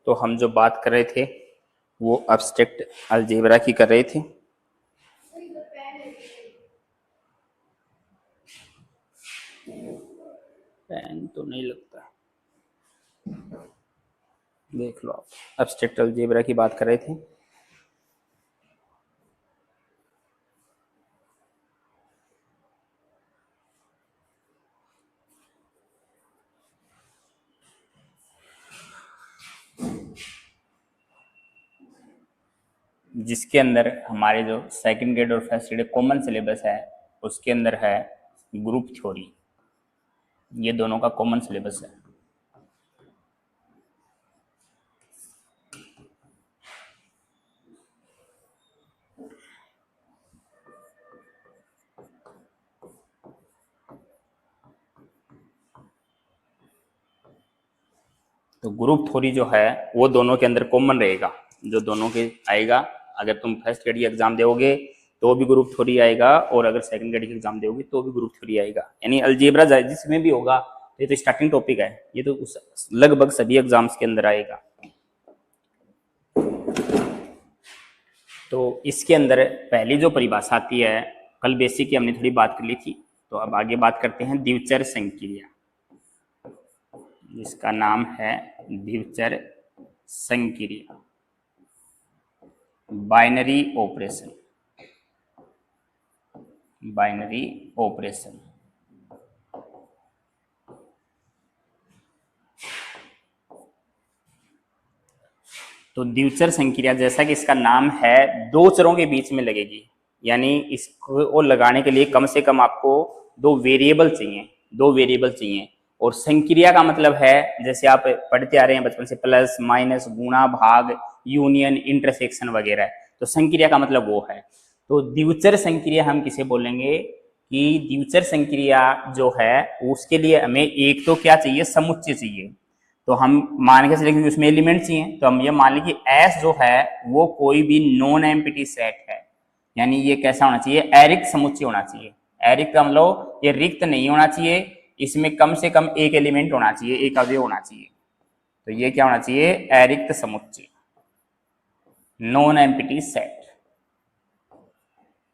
तो हम जो बात कर रहे थे वो एब्स्ट्रैक्ट अलजेब्रा की कर रहे थे। पेन तो नहीं लगता, देख लो आप। एब्स्ट्रैक्ट अलजेब्रा की बात कर रहे थे। जिसके अंदर हमारे जो सेकंड ग्रेड और फर्स्ट ग्रेड कॉमन सिलेबस है उसके अंदर है ग्रुप थ्योरी, ये दोनों का कॉमन सिलेबस है। तो ग्रुप थ्योरी जो है वो दोनों के अंदर कॉमन रहेगा, जो दोनों के आएगा। अगर तुम फर्स्ट ग्रेड की एग्जाम दोगे तो भी ग्रुप थ्योरी आएगा, और अगर सेकंड ग्रेड की एग्जाम दोगे तो भी ग्रुप थ्योरी आएगा। यानी अलजेब्रा जिसमें भी होगा, ये तो स्टार्टिंग टॉपिक है, ये तो लगभग सभी एग्जाम्स के अंदर आएगा। तो इसके अंदर पहली जो परिभाषा आती है, कल बेसिक की हमने थोड़ी बात कर ली थी, तो अब आगे बात करते हैं द्विचर संक्रिया, जिसका नाम है द्विचर संक्रिया, बाइनरी ऑपरेशन। बाइनरी ऑपरेशन तो द्विचर संक्रिया, जैसा कि इसका नाम है, दो चरों के बीच में लगेगी। यानी इसको लगाने के लिए कम से कम आपको दो वेरिएबल चाहिए। और संक्रिया का मतलब है, जैसे आप पढ़ते आ रहे हैं बचपन से, प्लस माइनस, गुणा, भाग, यूनियन, इंटरसेक्शन वगैरह। तो संक्रिया का मतलब वो है। तो द्विचर संक्रिया हम किसे बोलेंगे कि द्विचर संक्रिया जो है उसके लिए हमें एक तो क्या चाहिए, समुच्चय चाहिए। तो हम मान के चले कि उसमें एलिमेंट चाहिए, तो हम ये मान लें कि S जो है वो कोई भी नॉन एम्प्टी सेट है। यानी ये कैसा होना चाहिए, अरिक्त समुच्चय होना चाहिए। अरिक्त का मतलब ये रिक्त नहीं होना चाहिए, इसमें कम से कम एक एलिमेंट होना चाहिए, एक अवयव होना चाहिए। तो ये क्या होना चाहिए, अरिक्त समुच्चय, नॉन एम्प्टी सेट।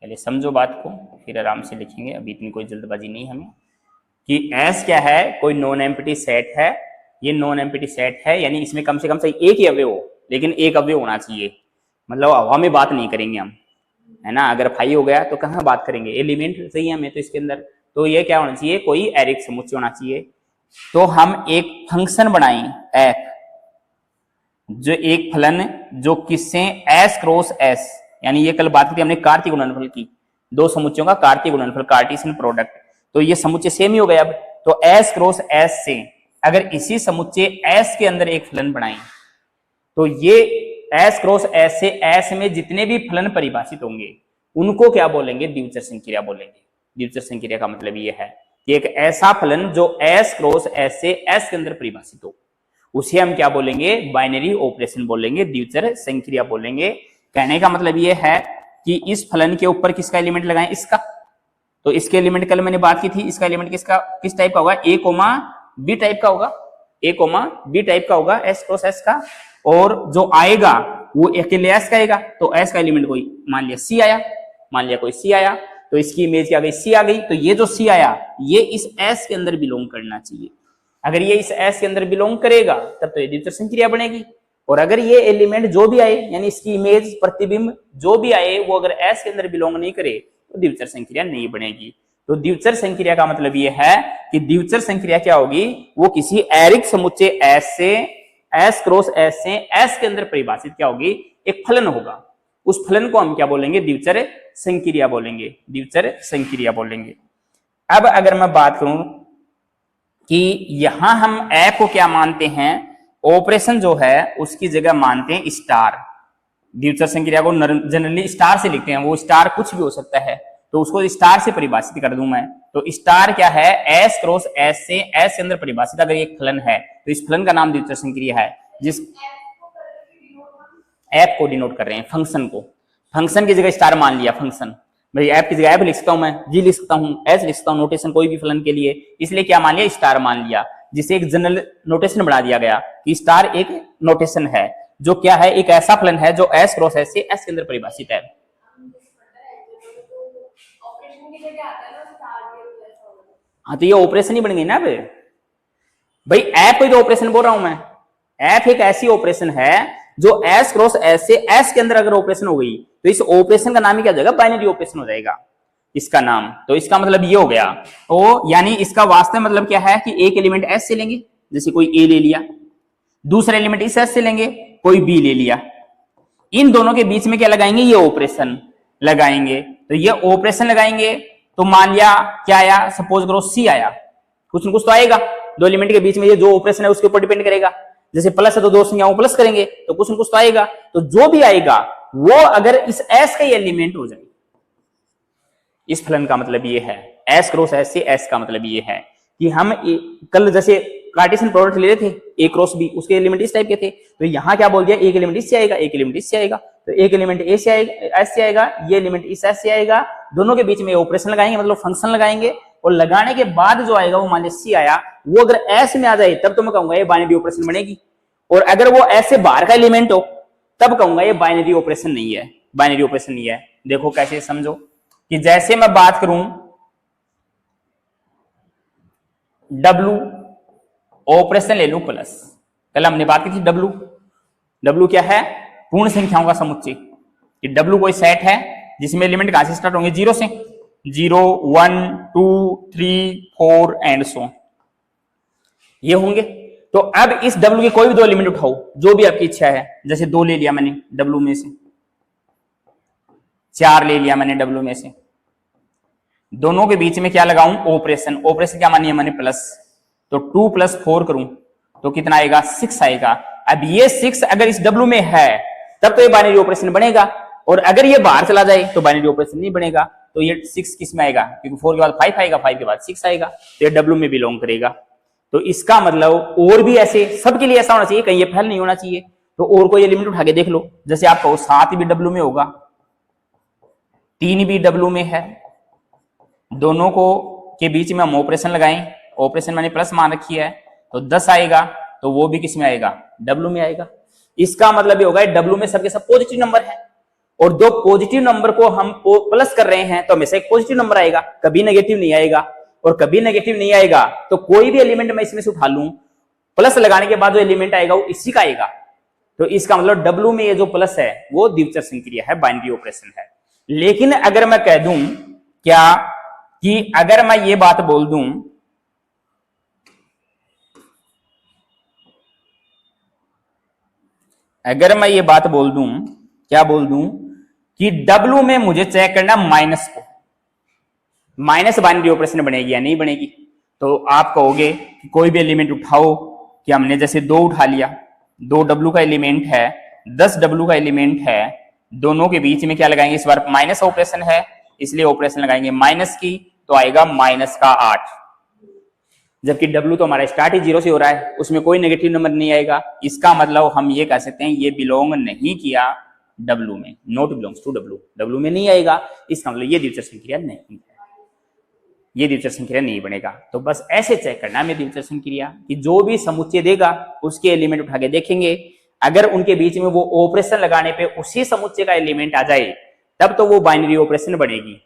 पहले समझो बात को, फिर आराम से लिखेंगे, अभी इतनी कोई जल्दबाजी नहीं हमें। कि S क्या है, कोई नॉन एम्प्टी सेट है। ये नॉन एम्प्टी सेट है, यानी इसमें कम से कम सही एक ही अवयव हो, लेकिन एक अवयव होना चाहिए। मतलब हवा में बात नहीं करेंगे हम, है ना। अगर फाई हो गया तो कहाँ बात करेंगे, एलिमेंट चाहिए हमें तो इसके अंदर। तो ये क्या होना चाहिए, कोई अरिक्त समुच्चय होना चाहिए। तो हम एक फंक्शन बनाएं f, जो एक फलन जो किससे, S क्रॉस S, यानी ये कल बात की हमने कार्तीय गुणनफल की, दो समुच्चयों का कार्तीय गुणनफल, कार्टेशियन प्रोडक्ट। तो ये समुच्चय सेम ही हो गया। अब तो S क्रॉस S से अगर इसी समुच्चय S के अंदर एक फलन बनाएं, तो ये S क्रॉस S से S में जितने भी फलन परिभाषित होंगे उनको क्या बोलेंगे, द्विचर संक्रिया बोलेंगे। द्विचर संक्रिया का मतलब ये है कि एक ऐसा फलन जो S क्रॉस S से S के अंदर परिभाषित हो, उसे हम क्या बोलेंगे, बाइनरी ऑपरेशन बोलेंगे, द्विचर संक्रिया बोलेंगे। कहने का मतलब ये है कि इस फलन के ऊपर किसका एलिमेंट लगाएं, इसका। तो इसके एलिमेंट कल मैंने बात की थी, इसका एलिमेंट किस टाइप का होगा, A, B टाइप का होगा, A, B टाइप का होगा, S क्रॉस S का। और जो आएगा वो अकेले S का आएगा। तो S का एलिमेंट कोई मान लिया C आया, कोई C आया, तो इसकी इमेज क्या गई, C आ गई। तो ये जो C आया ये इस S के अंदर बिलोंग करना चाहिए। अगर ये इस S के अंदर बिलोंग करेगा तब तो ये द्विचर संक्रिया बनेगी। और अगर ये एलिमेंट जो भी आए, यानी इसकी इमेज, प्रतिबिंब जो भी आए, वो अगर S के अंदर बिलोंग नहीं करे तो द्विचर संक्रिया नहीं बनेगी। तो द्विचर संक्रिया का मतलब ये है कि द्विचर संक्रिया क्या होगी, वो किसी अरिक्त समुच्चय S से, S क्रॉस S से S के अंदर परिभाषित क्या होगी, एक फलन होगा। उस फलन को हम क्या बोलेंगे, द्विचर संक्रिया बोलेंगे, द्विचर संक्रिया बोलेंगे। अब अगर मैं बात करूं कि यहां हम ए को क्या मानते हैं, ऑपरेशन जो है उसकी जगह मानते हैं स्टार। द्विचर संक्रिया को जनरली स्टार से लिखते हैं, वो स्टार कुछ भी हो सकता है, तो उसको स्टार से परिभाषित कर दूं मैं। तो स्टार क्या है, S क्रॉस S से S के अंदर परिभाषित अगर एक फलन है तो इस फलन का नाम द्विचर संक्रिया है। जिस ऐप को डिनोट कर रहे हैं, फंक्शन को, फंक्शन की जगह स्टार मान लिया। फंक्शन भाई ऐप की जगह ऐप लिख सकता हूं मैं, जी लिख सकता हूं, एस लिख सकता हूं, नोटेशन कोई भी फलन के लिए, इसलिए क्या मान लिया, स्टार मान लिया, जिसे एक जनरल नोटेशन बना दिया गया। कि स्टार एक नोटेशन है जो क्या है, एक ऐसा फलन है जो एस क्रॉस एस से एस के अंदर परिभाषित है। हाँ तो ये ऑपरेशन ही बन गई ना भाई, ऐप कोई तो ऑपरेशन बोल रहा हूं मैं। ऐप एक ऐसी ऑपरेशन है जो एस क्रॉस एस से एस के अंदर अगर ऑपरेशन हो गई तो इस ऑपरेशन का नाम ही क्या हो जाएगा, बाइनरी ऑपरेशन हो जाएगा इसका नाम। तो इसका मतलब ये हो गया, तो यानी इसका वास्तव मतलब क्या है कि एक एलिमेंट एस से लेंगे, जैसे कोई ए ले लिया, दूसरा एलिमेंट इस एस से लेंगे, कोई बी ले लिया, इन दोनों के बीच में क्या लगाएंगे, ये ऑपरेशन लगाएंगे। तो ये ऑपरेशन लगाएंगे तो मान लिया क्या आया, सपोज करो सी आया, कुछ न कुछ तो आएगा, दो एलिमेंट के बीच में ये जो ऑपरेशन है उसके ऊपर डिपेंड करेगा। जैसे प्लस है तो दो संख्याओं प्लस करेंगे तो कुछ न कुछ तो आएगा, तो जो भी आएगा वो अगर इस एस का एलिमेंट हो जाए, इस फलन का मतलब ये है, एस क्रॉस एस से एस का मतलब ये है कि हम कल जैसे कार्टेशियन प्रोडक्ट ले रहे थे ए क्रॉस बी, उसके एलिमेंट इस टाइप के थे, तो यहां क्या बोल दिया, एक एलिमेंट इससे आएगा, एक एलिमेंट इससे आएगा, तो एक एलिमेंट ए से आएगा, एस से आएगा, ये एलिमेंट इस एस से आएगा, दोनों के बीच में ऑपरेशन लगाएंगे, मतलब फंक्शन लगाएंगे, और लगाने के बाद जो आएगा वो मान लीजिए सी आया, वो अगर एस में आ जाए तब तो मैं कहूंगा ये बाइनरी ऑपरेशन बनेगी, और अगर वो एस से बाहर का एलिमेंट हो तब कहूंगा ये बाइनरी ऑपरेशन नहीं है, बाइनरी ऑपरेशन नहीं है। देखो कैसे समझो कि जैसे मैं बात करूं डब्लू ऑपरेशन ले लू प्लस, कल हमने बात की थी डब्लू, डब्लू क्या है, पूर्ण संख्याओं का समुच्चय, कि डब्लू कोई सेट है जिसमें एलिमेंट कहां से स्टार्ट होंगे, जीरो से, 0 1 2 3 4 एंड सो ये होंगे। तो अब इस डब्लू के कोई भी दो एलिमेंट उठाओ जो भी आपकी इच्छा है, जैसे दो ले लिया मैंने डब्लू में से, 4 ले लिया मैंने डब्लू में से, दोनों के बीच में क्या लगाऊं, ऑपरेशन, ऑपरेशन क्या मानिए मैंने प्लस, तो 2 + 4 करूं तो कितना आएगा, 6 आएगा। अब ये 6 अगर इस डब्लू में है तब तो ये बाइनरी ऑपरेशन बनेगा, और अगर ये बाहर चला जाए तो बाइनरी ऑपरेशन नहीं बनेगा। तो ये 6 किस में आएगा, क्योंकि 4 के बाद 5 आएगा, 5 के बाद 6 आएगा, तो ये डब्लू में बिलोंग करेगा। तो इसका मतलब और भी ऐसे सबके लिए ऐसा होना चाहिए, कहीं ये फेल नहीं होना चाहिए। तो और कोई एलिमेंट उठा के देख लो, जैसे आप कहो 7 भी डब्लू में होगा, 3 भी डब्लू में है, दोनों को के बीच में हम ऑपरेशन लगाएं, ऑपरेशन मैंने प्लस मान रखी है, तो 10 आएगा, तो वो भी किस में आएगा, डब्लू में आएगा। इसका मतलब ये होगा डब्लू में सबके सब पॉजिटिव नंबर है, और दो पॉजिटिव नंबर को हम प्लस कर रहे हैं तो हमेशा एक पॉजिटिव नंबर आएगा, कभी नेगेटिव नहीं आएगा, और कभी नेगेटिव नहीं आएगा तो कोई भी एलिमेंट मैं इसमें से उठा लूं, प्लस लगाने के बाद जो एलिमेंट आएगा वो इसी का आएगा। तो इसका मतलब डब्लू में ये जो प्लस है वो द्विचर संक्रिया है, बाइनरी ऑपरेशन है। लेकिन अगर मैं कह दूं क्या कि अगर मैं ये बात बोल दूं अगर मैं ये बात बोल दूं, क्या बोल दूं कि डब्लू में मुझे चेक करना माइनस को, माइनस बाइनरी ऑपरेशन बनेगी या नहीं बनेगी। तो आप कहोगे कि कोई भी एलिमेंट उठाओ, कि हमने जैसे 2 उठा लिया, 2 डब्लू का एलिमेंट है, 10 डब्लू का एलिमेंट है, दोनों के बीच में क्या लगाएंगे, इस बार माइनस ऑपरेशन है इसलिए ऑपरेशन लगाएंगे माइनस की, तो आएगा -8, जबकि डब्लू तो हमारा स्टार्ट ही 0 से हो रहा है, उसमें कोई नेगेटिव नंबर नहीं आएगा। इसका मतलब हम ये कह सकते हैं ये बिलोंग नहीं किया डब्लू में, not belongs to W, W में नहीं आएगा। इसका मतलब ये द्विचर संक्रिया नहीं है, ये द्विचर संक्रिया नहीं बनेगा। तो बस ऐसे चेक करना है द्विचर संक्रिया कि जो भी समुच्चय देगा उसके एलिमेंट उठा के देखेंगे, अगर उनके बीच में वो ऑपरेशन लगाने पे उसी समुच्चय का एलिमेंट आ जाए तब तो वो बाइनरी ऑपरेशन बनेगी,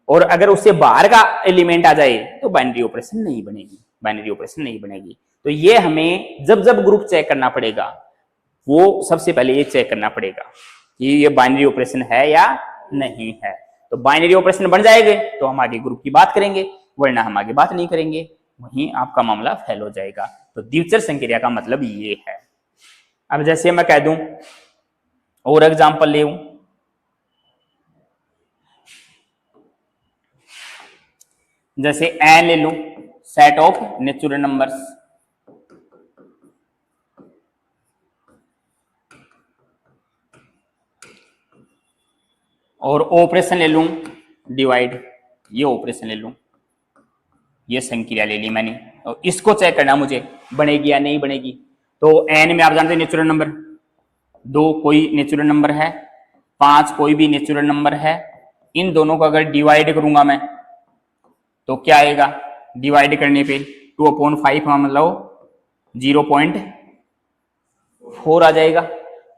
और अगर उससे बाहर का एलिमेंट आ जाए तो बाइनरी ऑपरेशन नहीं बनेगी, बाइनरी ऑपरेशन नहीं बनेगी। तो ये हमें जब जब ग्रुप चेक करना पड़ेगा वो सबसे पहले ये चेक करना पड़ेगा कि ये बाइनरी ऑपरेशन है या नहीं है। तो बाइनरी ऑपरेशन बन जाएंगे तो हम आगे ग्रुप की बात करेंगे, वरना हम आगे बात नहीं करेंगे, वहीं आपका मामला फेल हो जाएगा। तो द्विचर संक्रिया का मतलब ये है। अब जैसे मैं कह दूं और एग्जांपल ले, जैसे एन ले लूं, सेट ऑफ नेचुरल नंबर्स, और ऑपरेशन ले लूं डिवाइड, ये ऑपरेशन ले लूं, ये संक्रिया ले ली मैंने, तो इसको चेक करना मुझे बनेगी या नहीं बनेगी। तो एन में आप जानते हैं नेचुरल नंबर, 2 कोई नेचुरल नंबर है, 5 कोई भी नेचुरल नंबर है, इन दोनों को अगर डिवाइड करूंगा मैं तो क्या आएगा, डिवाइड करने पे 2/5 मतलब 0.5 4 आ जाएगा,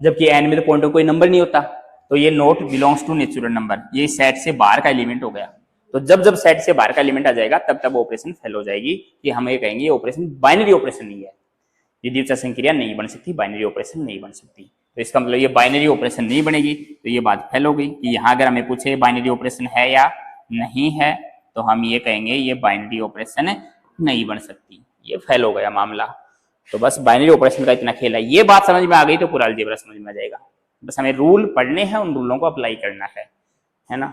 जबकि एन में तो पॉइंट कोई नंबर नहीं होता, तो ये not belongs to natural number, ये सेट से बाहर का एलिमेंट हो गया। तो जब जब सेट से बाहर का एलिमेंट आ जाएगा तब तब ऑपरेशन फेल हो जाएगी, कि हम ये कहेंगे ये ऑपरेशन बाइनरी ऑपरेशन नहीं है, ये द्वितीय संक्रिया नहीं बन सकती, बाइनरी ऑपरेशन नहीं बन सकती। तो इसका मतलब ये बाइनरी ऑपरेशन नहीं बनेगी, तो ये बात फेल हो गई कि यहाँ अगर हमें पूछे बाइनरी ऑपरेशन है या नहीं है, तो हम ये कहेंगे ये बाइनरी ऑपरेशन नहीं बन सकती, ये फेल हो गया मामला। तो बस बाइनरी ऑपरेशन का इतना खेल है। ये बात समझ में आ गई तो पूरा अलजेब्रा समझ में आ जाएगा। बस हमें रूल पढ़ने हैं, उन रूलों को अप्लाई करना है ना।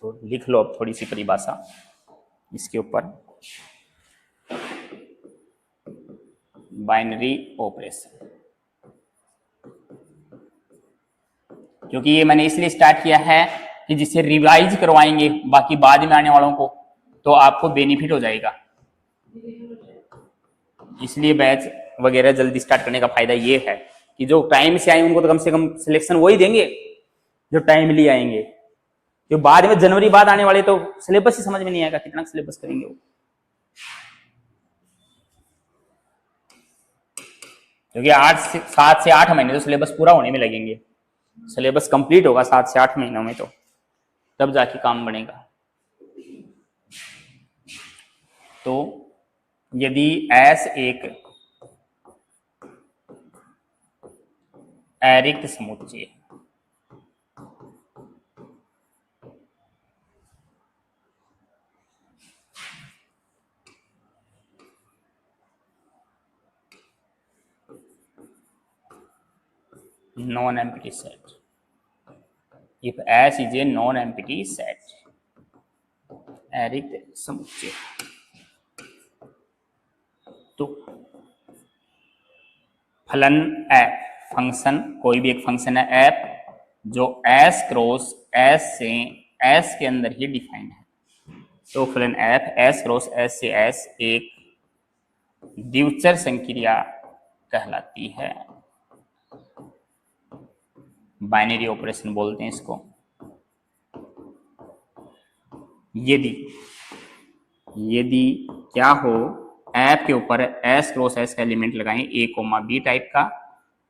तो लिख लो अब थोड़ी सी परिभाषा इसके ऊपर, बाइनरी ऑपरेशन। क्योंकि ये मैंने इसलिए स्टार्ट किया है कि जिससे रिवाइज करवाएंगे बाकी बाद में आने वालों को, तो आपको बेनिफिट हो जाएगा। इसलिए बैच वगैरह जल्दी स्टार्ट करने का फायदा ये है कि जो टाइम से आए उनको तो कम से कम सिलेक्शन वही देंगे जो टाइमली आएंगे। जो बाद में जनवरी बाद आने वाले तो सिलेबस ही समझ में नहीं आएगा, कितना सिलेबस करेंगे वो। क्योंकि 7 से 8 महीने तो सिलेबस पूरा होने में लगेंगे, सिलेबस कंप्लीट होगा 7 से 8 महीनों में, तो तब जाके काम बनेगा। तो यदि एस एक अरिक्त समुच्चय non-empty set, if S is a non-empty set, अरिक्त समुच्चय, तो फलन एफ, फंक्शन कोई भी एक फंक्शन है एफ, जो एस क्रॉस एस से एस के अंदर ही डिफाइंड है, तो फलन एफ एस क्रॉस एस से एस एक द्विचर संक्रिया कहलाती है। बाइनरी ऑपरेशन बोलते हैं इसको। यदि क्या हो, एफ के ऊपर एस क्रॉस एस का एलिमेंट लगाएं ए कोमा बी टाइप का,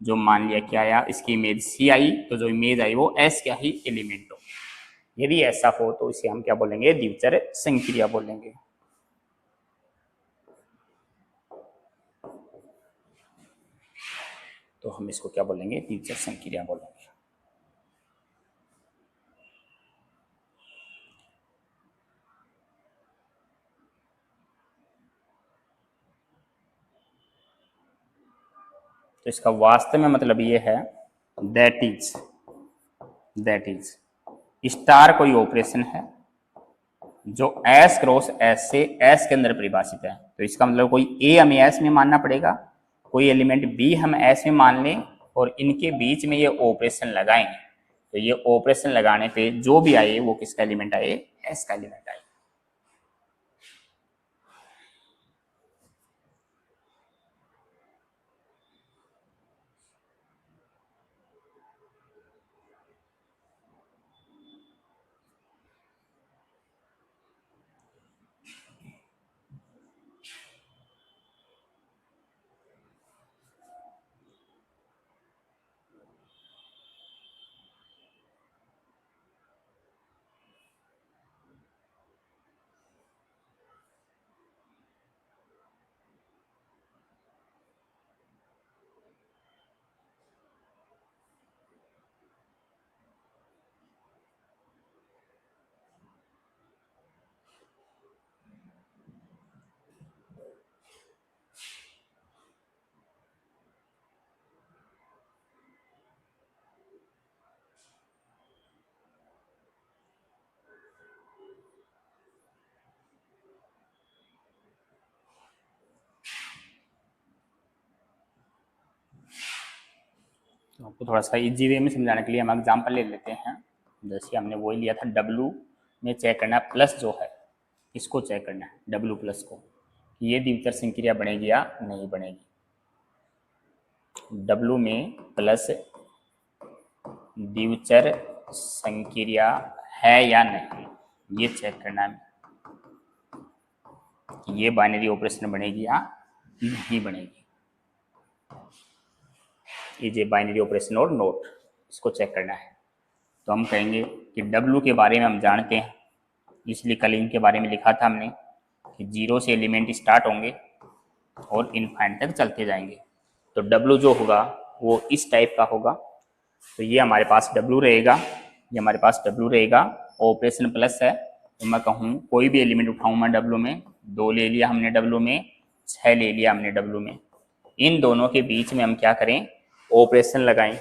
जो मान लिया क्या आया, इसकी इमेज सी आई, तो जो इमेज आई वो एस का ही एलिमेंट हो। यदि ऐसा हो तो इसे हम क्या बोलेंगे, द्विचर संक्रिया बोलेंगे। तो हम इसको क्या बोलेंगे, द्विचर संक्रिया बोलेंगे। तो इसका वास्तव में मतलब ये है, दैट इज स्टार कोई ऑपरेशन है जो एस क्रॉस एस से एस के अंदर परिभाषित है। तो इसका मतलब कोई ए हमें एस में मानना पड़ेगा, कोई एलिमेंट बी हम एस में मान लें, और इनके बीच में ये ऑपरेशन लगाएं, तो ये ऑपरेशन लगाने पे जो भी आए वो किसका एलिमेंट आए, एस का एलिमेंट आए। तो आपको थोड़ा सा इजी वे में समझाने के लिए हम एग्जाम्पल ले लेते हैं। जैसे हमने वही लिया था, डब्लू में चेक करना है, प्लस जो है इसको चेक करना है, डब्लू प्लस को, ये द्विचर संक्रिया बनेगी या नहीं बनेगी। डब्लू में प्लस द्विचर संक्रिया है या नहीं, ये चेक करना है कि ये बाइनरी ऑपरेशन बनेगी या नहीं बनेगी। इज ए बाइनरी ऑपरेशन और नोट, इसको चेक करना है। तो हम कहेंगे कि डब्लू के बारे में हम जानते हैं, इसलिए कल इनके बारे में लिखा था हमने कि 0 से एलिमेंट स्टार्ट होंगे और इनफाइनाइट तक चलते जाएंगे। तो डब्लू जो होगा वो इस टाइप का होगा। तो ये हमारे पास डब्लू रहेगा, ये हमारे पास डब्लू रहेगा, ऑपरेशन प्लस है। तो मैं कहूँ कोई भी एलिमेंट उठाऊँ मैं डब्लू में, 2 ले लिया हमने डब्लू में, 6 ले लिया हमने डब्लू में, इन दोनों के बीच में हम क्या करें, ऑपरेशन लगाएं।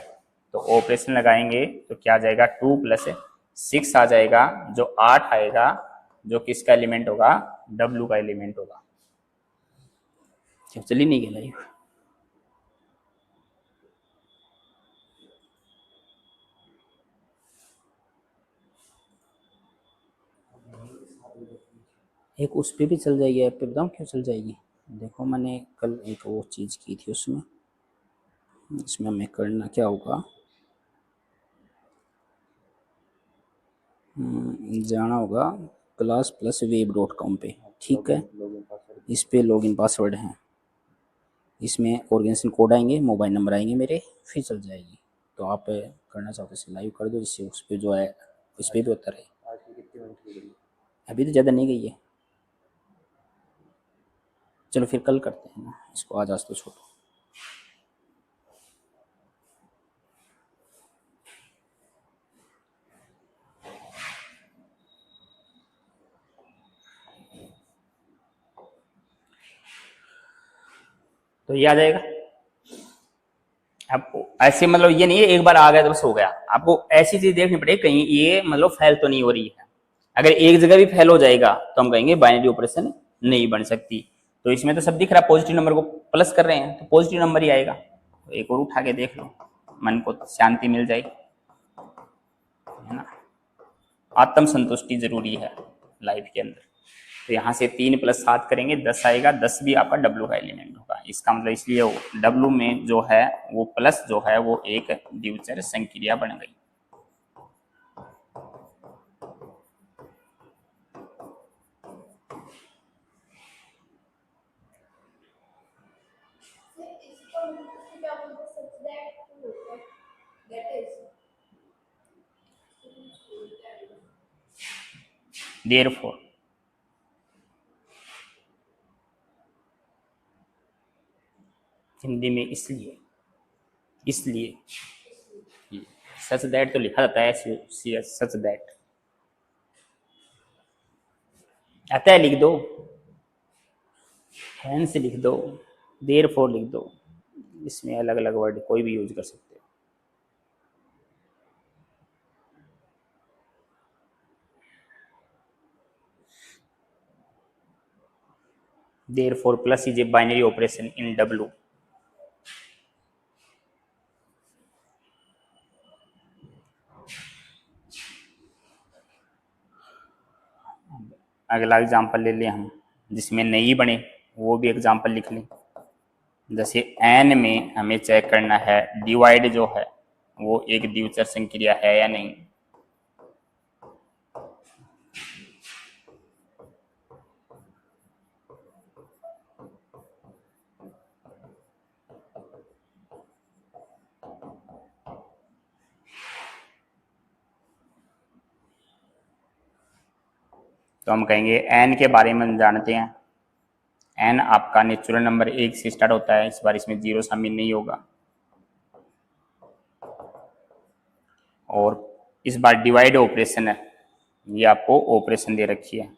तो ऑपरेशन लगाएंगे तो क्या आ जाएगा, 2 + 6 आ जाएगा, जो 8 आएगा, जो किसका एलिमेंट होगा, डब्लू का एलिमेंट होगा। चली नहीं गया लाइव। एक उस पर भी चल जाएगी, ऐप पे बताऊँ क्यों चल जाएगी। देखो मैंने कल एक वो चीज़ की थी उसमें, इसमें हमें करना क्या होगा, जाना होगा class+web.com पे, ठीक है। इस पे लॉगिन पासवर्ड है, इसमें ऑर्गेनाइजेशन कोड आएंगे, मोबाइल नंबर आएंगे मेरे, फिर चल जाएगी। तो आप करना चाहते हो लाइव कर दो, जिससे उस पर जो है उस पर भी होता रहे। अभी तो ज़्यादा नहीं गई है, चलो फिर कल करते हैं ना इसको, आज तो छोड़ो। तो ये आ जाएगा आपको, ऐसे मतलब ये नहीं है एक बार आ गया तो बस हो गया, आपको ऐसी चीज देखनी पड़ेगी कहीं ये मतलब फेल तो नहीं हो रही है। अगर एक जगह भी फेल हो जाएगा तो हम कहेंगे बाइनरी ऑपरेशन नहीं बन सकती। तो इसमें तो सब दिख रहा है, पॉजिटिव नंबर को प्लस कर रहे हैं तो पॉजिटिव नंबर ही आएगा। तो एक और उठा के देख लो, मन को शांति मिल जाएगी, है ना। आत्म संतुष्टि जरूरी है लाइफ के अंदर। तो यहाँ से 3 + 7 करेंगे, 10 आएगा, 10 भी आपका डब्लू का एलिमेंट होगा। इसका मतलब इसलिए डब्लू में जो है वो प्लस जो है वो एक द्विचर संक्रिया बन गई। Therefore, हिंदी में इसलिए, इसलिए सच दैट तो लिखा जाता है, सच दैट आता है, लिख दो, हैंस लिख दो, देयरफॉर लिख दो, इसमें अलग अलग वर्ड कोई भी यूज कर सकते हो। Therefore plus is a binary operation in W। अगला एग्जांपल ले लें हम, जिसमें नहीं बने वो भी एग्जांपल लिख लें। जैसे एन में हमें चेक करना है डिवाइड जो है वो एक द्विचर संक्रिया है या नहीं। तो हम कहेंगे एन के बारे में हम जानते हैं, एन आपका नेचुरल नंबर 1 से स्टार्ट होता है, इस बार इसमें 0 शामिल नहीं होगा। और इस बार डिवाइड ऑपरेशन है, ये आपको ऑपरेशन दे रखी है,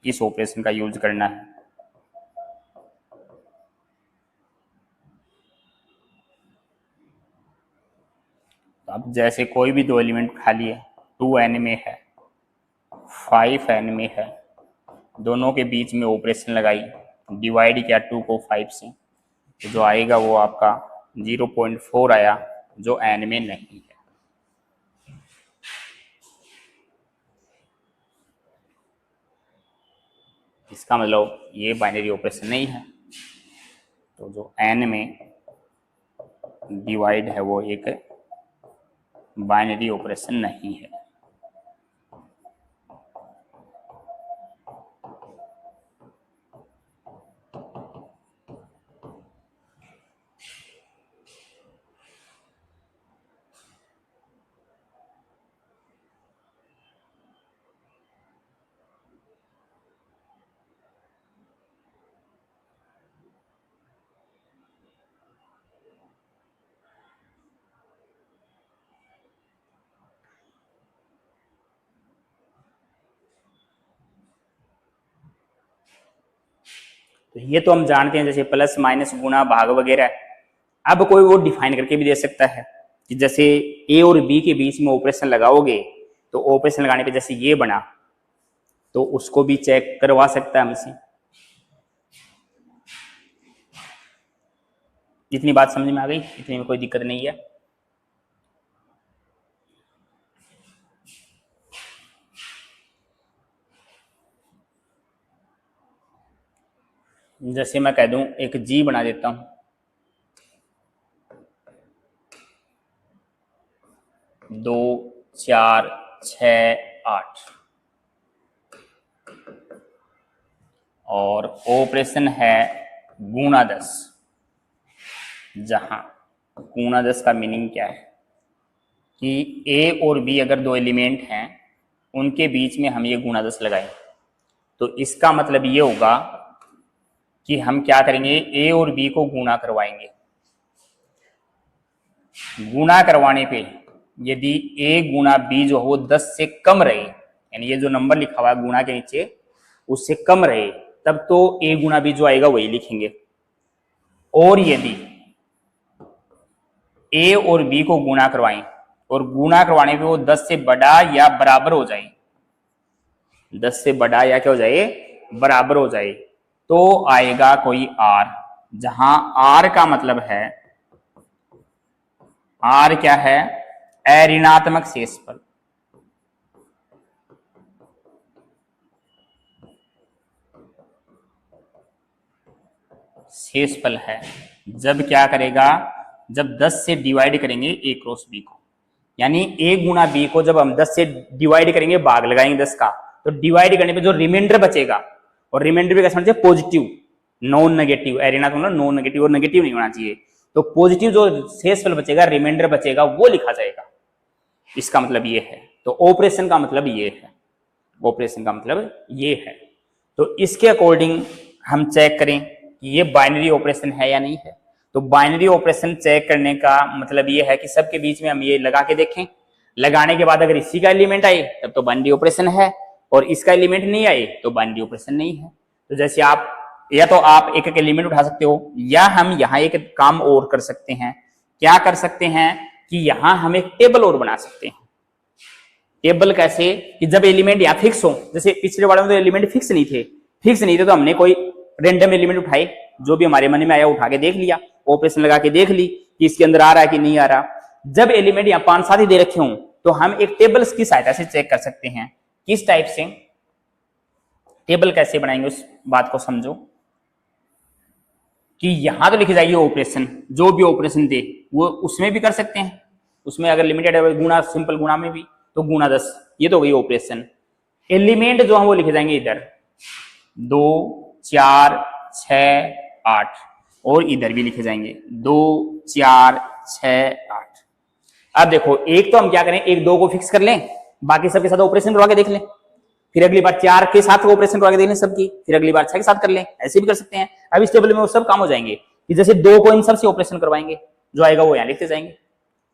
इस ऑपरेशन का यूज करना है। तो अब जैसे कोई भी 2 एलिमेंट खाली है, 2n में है, 5n में है, दोनों के बीच में ऑपरेशन लगाई, डिवाइड किया 2 को 5 से, तो जो आएगा वो आपका 0.4 आया, जो n में नहीं है। इसका मतलब ये बाइनरी ऑपरेशन नहीं है। तो जो n में डिवाइड है वो एक बाइनरी ऑपरेशन नहीं है। तो ये तो हम जानते हैं, जैसे प्लस माइनस गुणा भाग वगैरह। अब कोई वो डिफाइन करके भी दे सकता है कि जैसे ए और बी के बीच में ऑपरेशन लगाओगे तो ऑपरेशन लगाने पे जैसे ये बना, तो उसको भी चेक करवा सकता है हमसे। इतनी बात समझ में आ गई? इतनी में कोई दिक्कत नहीं है। जैसे मैं कह दूं एक जी बना देता हूं, 2 4 6 8, और ऑपरेशन है गुणा 10। जहां गुणा 10 का मीनिंग क्या है कि ए और बी अगर दो एलिमेंट हैं, उनके बीच में हम ये गुणा 10 लगाएं, तो इसका मतलब ये होगा कि हम क्या करेंगे, ए और बी को गुणा करवाएंगे। गुणा करवाने पे यदि ए गुणा बी जो हो 10 से कम रहे, यानी ये जो नंबर लिखा हुआ है गुणा के नीचे उससे कम रहे, तब तो ए गुणा बी जो आएगा वही लिखेंगे। और यदि ए और बी को गुणा करवाएं और गुणा करवाने पे वो 10 से बड़ा या बराबर हो जाए, 10 से बड़ा या क्या हो जाए, बराबर हो जाए, तो आएगा कोई आर। जहां आर का मतलब है, आर क्या है, अऋणात्मक शेषफल। शेषफल है जब क्या करेगा, जब 10 से डिवाइड करेंगे ए क्रॉस बी को, यानी ए गुणा बी को जब हम 10 से डिवाइड करेंगे, भाग लगाएंगे 10 का, तो डिवाइड करने पे जो रिमाइंडर बचेगा, और रिमाइंडर भी कैसे होना चाहिए, पॉजिटिव, नॉन नेगेटिव। ऋणात्मक मतलब नॉन नेगेटिव, और नेगेटिव नहीं होना चाहिए। तो पॉजिटिव जो शेषफल बचेगा, रिमाइंडर बचेगा, वो लिखा जाएगा। इसका मतलब ये है। तो ऑपरेशन का मतलब ये है, ऑपरेशन का मतलब ये है। तो इसके अकॉर्डिंग हम चेक करें कि ये बाइनरी ऑपरेशन है या नहीं है। तो बाइनरी ऑपरेशन चेक करने का मतलब ये है कि सबके बीच में हम ये लगा के देखें, लगाने के बाद अगर इसी का एलिमेंट आए तब तो बाइनरी ऑपरेशन है, और इसका एलिमेंट नहीं आए तो बाइनरी ऑपरेशन नहीं है। तो जैसे आप या तो आप एक एक एलिमेंट उठा सकते हो, या हम यहाँ एक काम और कर सकते हैं। क्या कर सकते हैं कि यहां हम एक टेबल और बना सकते हैं। टेबल कैसे कि जब एलिमेंट यहाँ फिक्स हो, जैसे पिछले वाले में तो एलिमेंट फिक्स नहीं थे, तो हमने कोई रेंडम एलिमेंट उठाए, जो भी हमारे मन में आया उठा के देख लिया, ऑपरेशन लगा के देख ली कि इसके अंदर आ रहा है कि नहीं आ रहा। जब एलिमेंट यहाँ 5-7 ही दे रखे हों, तो हम एक टेबल की सहायता से चेक कर सकते हैं। किस टाइप से, टेबल कैसे बनाएंगे उस बात को समझो कि यहां तो लिखी जाएगी ऑपरेशन, जो भी ऑपरेशन दे वो उसमें भी कर सकते हैं। उसमें अगर लिमिटेड है गुणा, सिंपल गुणा में भी, तो गुणा 10, ये तो गई ऑपरेशन। एलिमेंट जो हम वो लिखे जाएंगे इधर 2 4 6 8, और इधर भी लिखे जाएंगे 2 4 6 8। अब देखो, एक तो हम क्या करें, 1 2 को फिक्स कर लें, बाकी सबके साथ ऑपरेशन करवा के देख लें, फिर अगली बार 4 के साथ ऑपरेशन करवा के देख लें सबकी, फिर अगली बार 6 के साथ कर लें, ऐसे भी कर सकते हैं। अब इस टेबल में वो सब काम हो जाएंगे कि जैसे 2 को इन सब से ऑपरेशन करवाएंगे, जो आएगा वो यहाँ लिखते जाएंगे,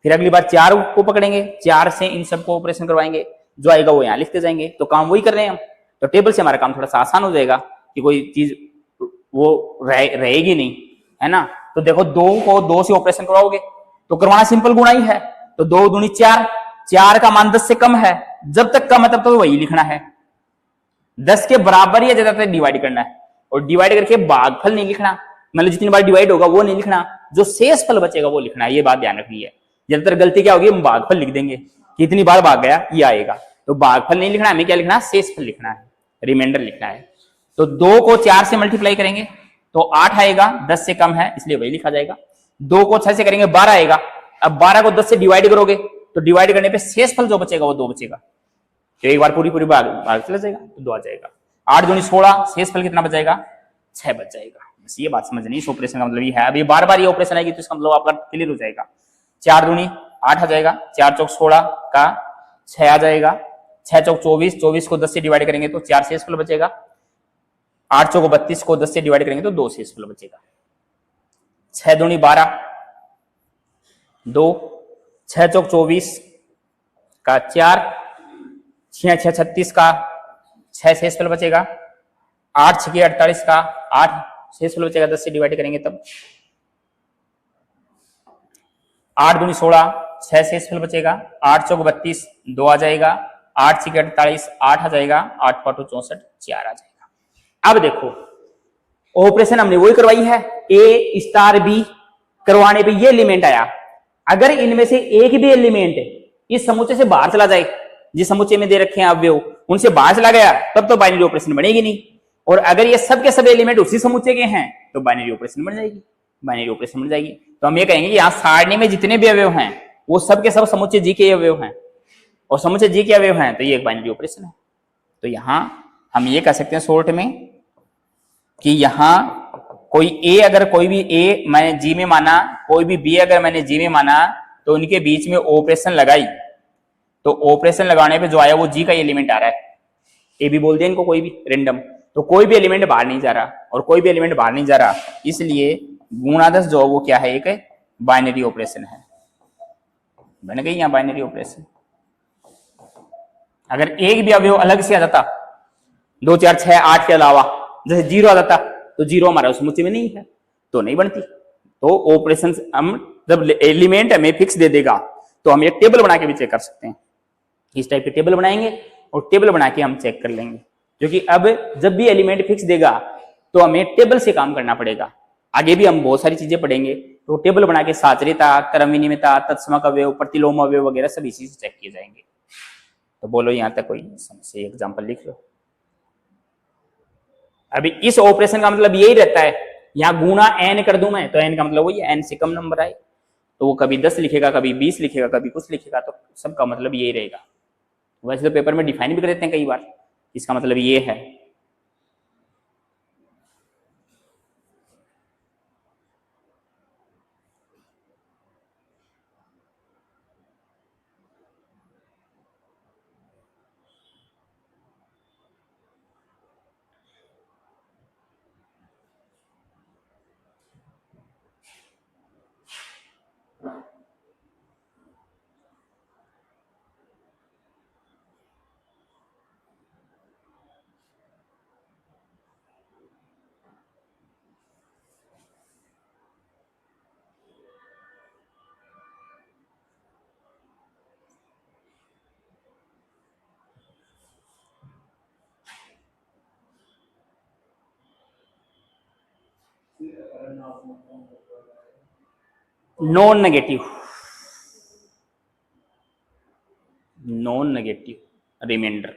फिर अगली बार 4 को पकड़ेंगे, 4 से इन सबको ऑपरेशन करवाएंगे, जो आएगा वो यहाँ लिखते जाएंगे। तो काम वही कर रहे हैं हम। तो टेबल से हमारा काम थोड़ा सा आसान हो जाएगा कि कोई चीज वो रहेगी नहीं, है ना। तो देखो 2 को 2 से ऑपरेशन करवाओगे तो करवाना सिंपल गुणा ही है, तो 2 दूनी 4, 4 का मान 10 से कम है, जब तक कम है तब तो वही लिखना है, 10 के बराबर या ज्यादा तक डिवाइड करना है, और डिवाइड करके भागफल नहीं लिखना, मतलब जितनी बार डिवाइड होगा वो नहीं लिखना, जो शेष फल बचेगा वो लिखना है। ये बात ध्यान रखनी है। ज्यादातर गलती क्या होगी, हम भागफल लिख देंगे कि इतनी बार भाग गया ये आएगा, तो भागफल नहीं लिखना, हमें क्या लिखना है, शेष फल लिखना है, रिमाइंडर लिखना है। तो 2 को 4 से मल्टीप्लाई करेंगे तो 8 आएगा, 10 से कम है इसलिए वही लिखा जाएगा। 2 को 6 से करेंगे 12 आएगा। अब 12 को 10 से डिवाइड करोगे तो डिवाइड करने पे शेष फल जो बचेगा वो 2 बचेगा, तो एक बार पूरी भाग चला जाएगा तो 2 आ जाएगा। 8 दूनी 16, शेष फल कितना बच जाएगा, 6 बच जाएगा। बस ये बात समझनी, इस ऑपरेशन का मतलब ये है। अब ये बार बार ये ऑपरेशन आएगी तो इसका मतलब आपका क्लियर हो जाएगा। 4 दूनी 8 आ जाएगा, 4 चौक 16 का 6 आ जाएगा, 6 चौक 24, 24 को 10 से डिवाइड करेंगे तो 4 शेष फल बचेगा, 8 चौक 32 को 10 से डिवाइड करेंगे तो 2 शेष फल बचेगा। 6 दूनी 12, 2, 6 चौक 24 का 4, 6 36 का 6 शेष फल बचेगा, 8 6 48 का 8 शेषफल बचेगा 10 से डिवाइड करेंगे तब 8 दूनी 16, 6 शेषफल बचेगा, 8 चौक 32, 2 आ जाएगा, 8 छीके 48, 8 आ जाएगा, 8 पाँच 64, 4 आ जाएगा। अब देखो ऑपरेशन हमने वही करवाई है, ए स्टार बी करवाने पे ये एलिमेंट आया। अगर इनमें से एक भी एलिमेंट इस समुच्चय से बाहर चला जाए, जिस समुच्चय में दे रखे हैं अवयव उनसे बाहर चला गया, तब तो बाइनरी ऑपरेशन बनेगी नहीं। और अगर ये सब के सब एलिमेंट उसी समुच्चय के हैं तो बाइनरी ऑपरेशन बन जाएगी, बाइनरी ऑपरेशन बन जाएगी। तो हम ये कहेंगे यहाँ सारणी में जितने भी अवयव हैं वो सब के सब समुच्चय जी के अवयव हैं, और समुच्चय जी के अवयव हैं तो ये एक बाइनरी ऑपरेशन है। तो यहां हम ये कह सकते हैं शॉर्ट में कि यहां कोई ए, अगर कोई भी ए मैंने जी में माना, कोई भी बी अगर मैंने जी में माना, तो उनके बीच में ऑपरेशन लगाई, तो ऑपरेशन लगाने पे जो आया वो जी का एलिमेंट आ रहा है। ए भी बोल दिया इनको कोई भी रेंडम, तो कोई भी एलिमेंट बाहर नहीं जा रहा, और कोई भी एलिमेंट बाहर नहीं जा रहा, इसलिए गुणादश जो वो क्या है, एक बाइनरी ऑपरेशन है। बन गई यहां बाइनरी ऑपरेशन। अगर एक भी अवयव अलग से आ जाता 2 4 6 8 के अलावा, जैसे 0 आ जाता, तो 0 हमारा समुच्चय में नहीं है तो नहीं बनती। तो ऑपरेशन हम जब एलिमेंट हमें फिक्स दे देगा तो हम एक टेबल बना के भी चेक कर सकते हैं। इस टाइप के टेबल बनाएंगे और टेबल बना के हम चेक कर लेंगे, क्योंकि अब जब भी एलिमेंट फिक्स देगा तो हमें टेबल से काम करना पड़ेगा। आगे भी हम बहुत सारी चीजें पढ़ेंगे, तो टेबल बना के साचर्यता, क्रम विनिमयता, तत्समक अवयव, प्रतिलोम अवयव वगैरह सब इसी से चेक किए जाएंगे। तो बोलो यहां तक कोई समस्या, एग्जाम्पल लिख लो। अभी इस ऑपरेशन का मतलब यही रहता है, यहां गुना एन कर दूं मैं तो एन का मतलब वही एन से कम नंबर आए, तो वो कभी 10 लिखेगा, कभी 20 लिखेगा, कभी कुछ लिखेगा, तो सबका मतलब यही रहेगा। वैसे तो पेपर में डिफाइन भी कर देते हैं कई बार, इसका मतलब ये है। Non negative, non negative reminder,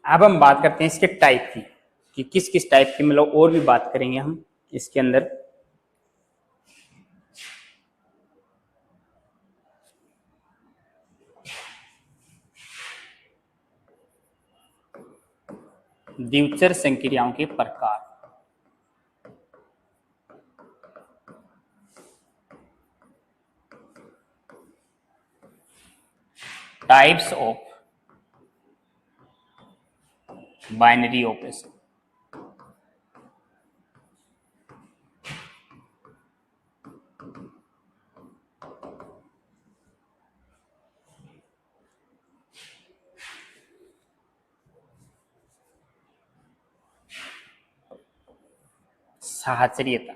अब हम बात करते हैं इसके टाइप की, कि किस किस टाइप की, मतलब और भी बात करेंगे हम इसके अंदर। द्विचर संक्रियाओं के प्रकार, टाइप्स ऑफ बाइनरी ऑपरेशन। साहचर्यता,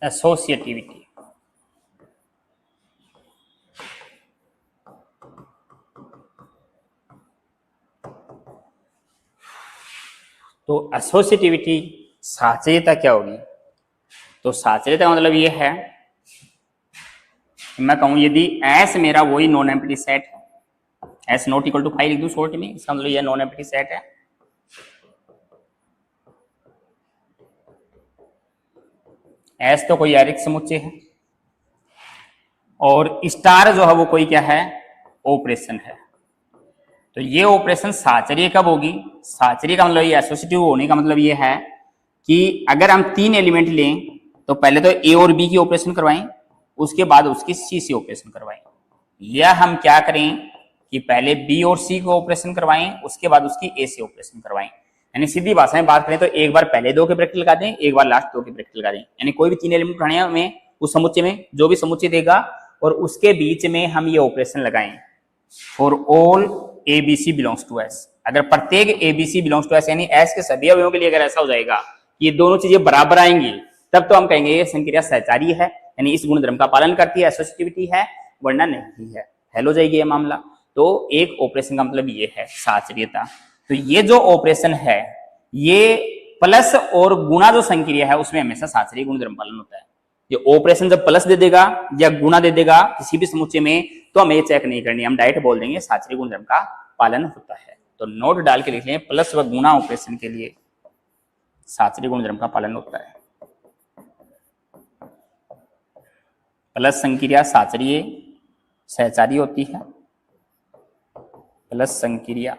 एसोसिएटिविटी। तो एसोसिएटिविटी, साहचर्यता क्या होगी? तो साहचर्यता का मतलब ये है, मैं कहूं यदि एस मेरा वही नॉन एम्प्टी सेट है, एस नॉट इक्वल टू 5 लिख दूं शॉर्ट में, इसका मतलब ये नॉन एम्प्टी सेट है। एस तो कोई आरिक समुच्चय है और स्टार जो है वो कोई क्या है, ऑपरेशन है। तो ये ऑपरेशन साहचर्य कब होगी? साहचर्य का मतलब ये एसोसिएटिव होने का मतलब ये है कि अगर हम 3 एलिमेंट लें तो पहले तो ए और बी की ऑपरेशन करवाएं, उसके बाद उसकी सी से ऑपरेशन करवाएं, या हम क्या करें कि पहले बी और सी को ऑपरेशन करवाएं, उसके बाद उसकी ए से ऑपरेशन करवाएं। यानी सीधी भाषा में बात करें तो एक बार पहले 2 के ब्रैकेट लगा दें, एक बार लास्ट 2 के ब्रैकेट लगा दें। यानी कोई भी 3 एलिमेंट उठाने हमें उस समुच्चय में जो भी समुच्चय देगा और उसके बीच में हम ये ऑपरेशन लगाएं, for all A B C belongs to S. अगर प्रत्येक A B C belongs to S यानी एस के सभी अवयवों के लिए अगर ऐसा हो जाएगा ये दोनों चीजें बराबर आएंगी, तब तो हम कहेंगे ये संक्रिया सहचारी है, यानी इस गुणधर्म का पालन करती है, एसोसिएटिविटी है, वरना नहीं है, हेल हो जाएगी ये मामला। तो एक ऑपरेशन का मतलब ये है साहचर्यता। तो ये जो ऑपरेशन है ये प्लस और गुणा जो संक्रिया है उसमें हमेशा साहचर्य गुणधर्म पालन होता है। ये ऑपरेशन जब प्लस दे देगा या गुणा दे देगा किसी भी समुच्चय में तो हमें ये चेक नहीं करनी, हम डायरेक्ट बोल देंगे साहचर्य गुणधर्म का पालन होता है। तो नोट डाल के लिख लें, प्लस व गुणा ऑपरेशन के लिए साहचर्य गुणधर्म का पालन होता है। प्लस संक्रिया साहचर्य सहचारी होती है, प्लस संक्रिया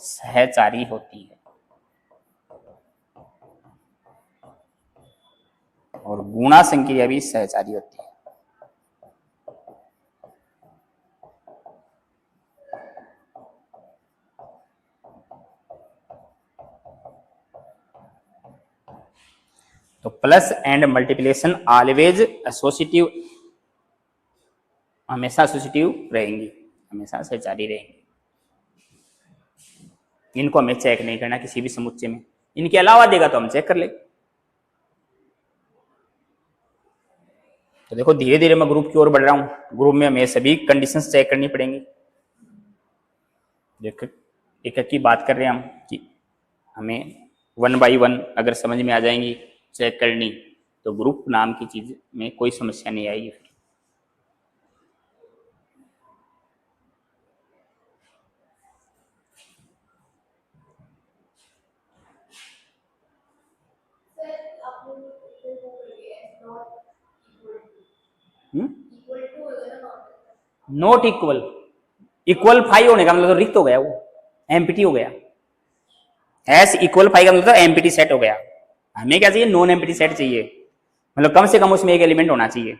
सहचारी होती है और गुणा संक्रिया भी सहचारी होती है। तो plus and multiplication always associative, हमेशा एसोसिएटिव रहेंगी, हमेशा सहचारी रहेंगी। इनको हमें चेक नहीं करना किसी भी समुच्चय में, इनके अलावा देगा तो हम चेक कर ले। तो देखो धीरे धीरे मैं ग्रुप की ओर बढ़ रहा हूं, ग्रुप में हमें सभी कंडीशंस चेक करनी पड़ेंगी। देखो एक एक की बात कर रहे हैं हम कि हमें 1 by 1 अगर समझ में आ जाएंगी चेक करनी तो ग्रुप नाम की चीज में कोई समस्या नहीं आएगी। नॉट इक्वल, इक्वल 5 होने का मतलब तो रिक्त हो गया, वो एम्प्टी हो गया। एस इक्वल 5 का मतलब तो एम्प्टी सेट हो गया। हमें क्या चाहिए, नॉन एम्प्टी सेट चाहिए, मतलब कम से कम उसमें एक एलिमेंट होना चाहिए।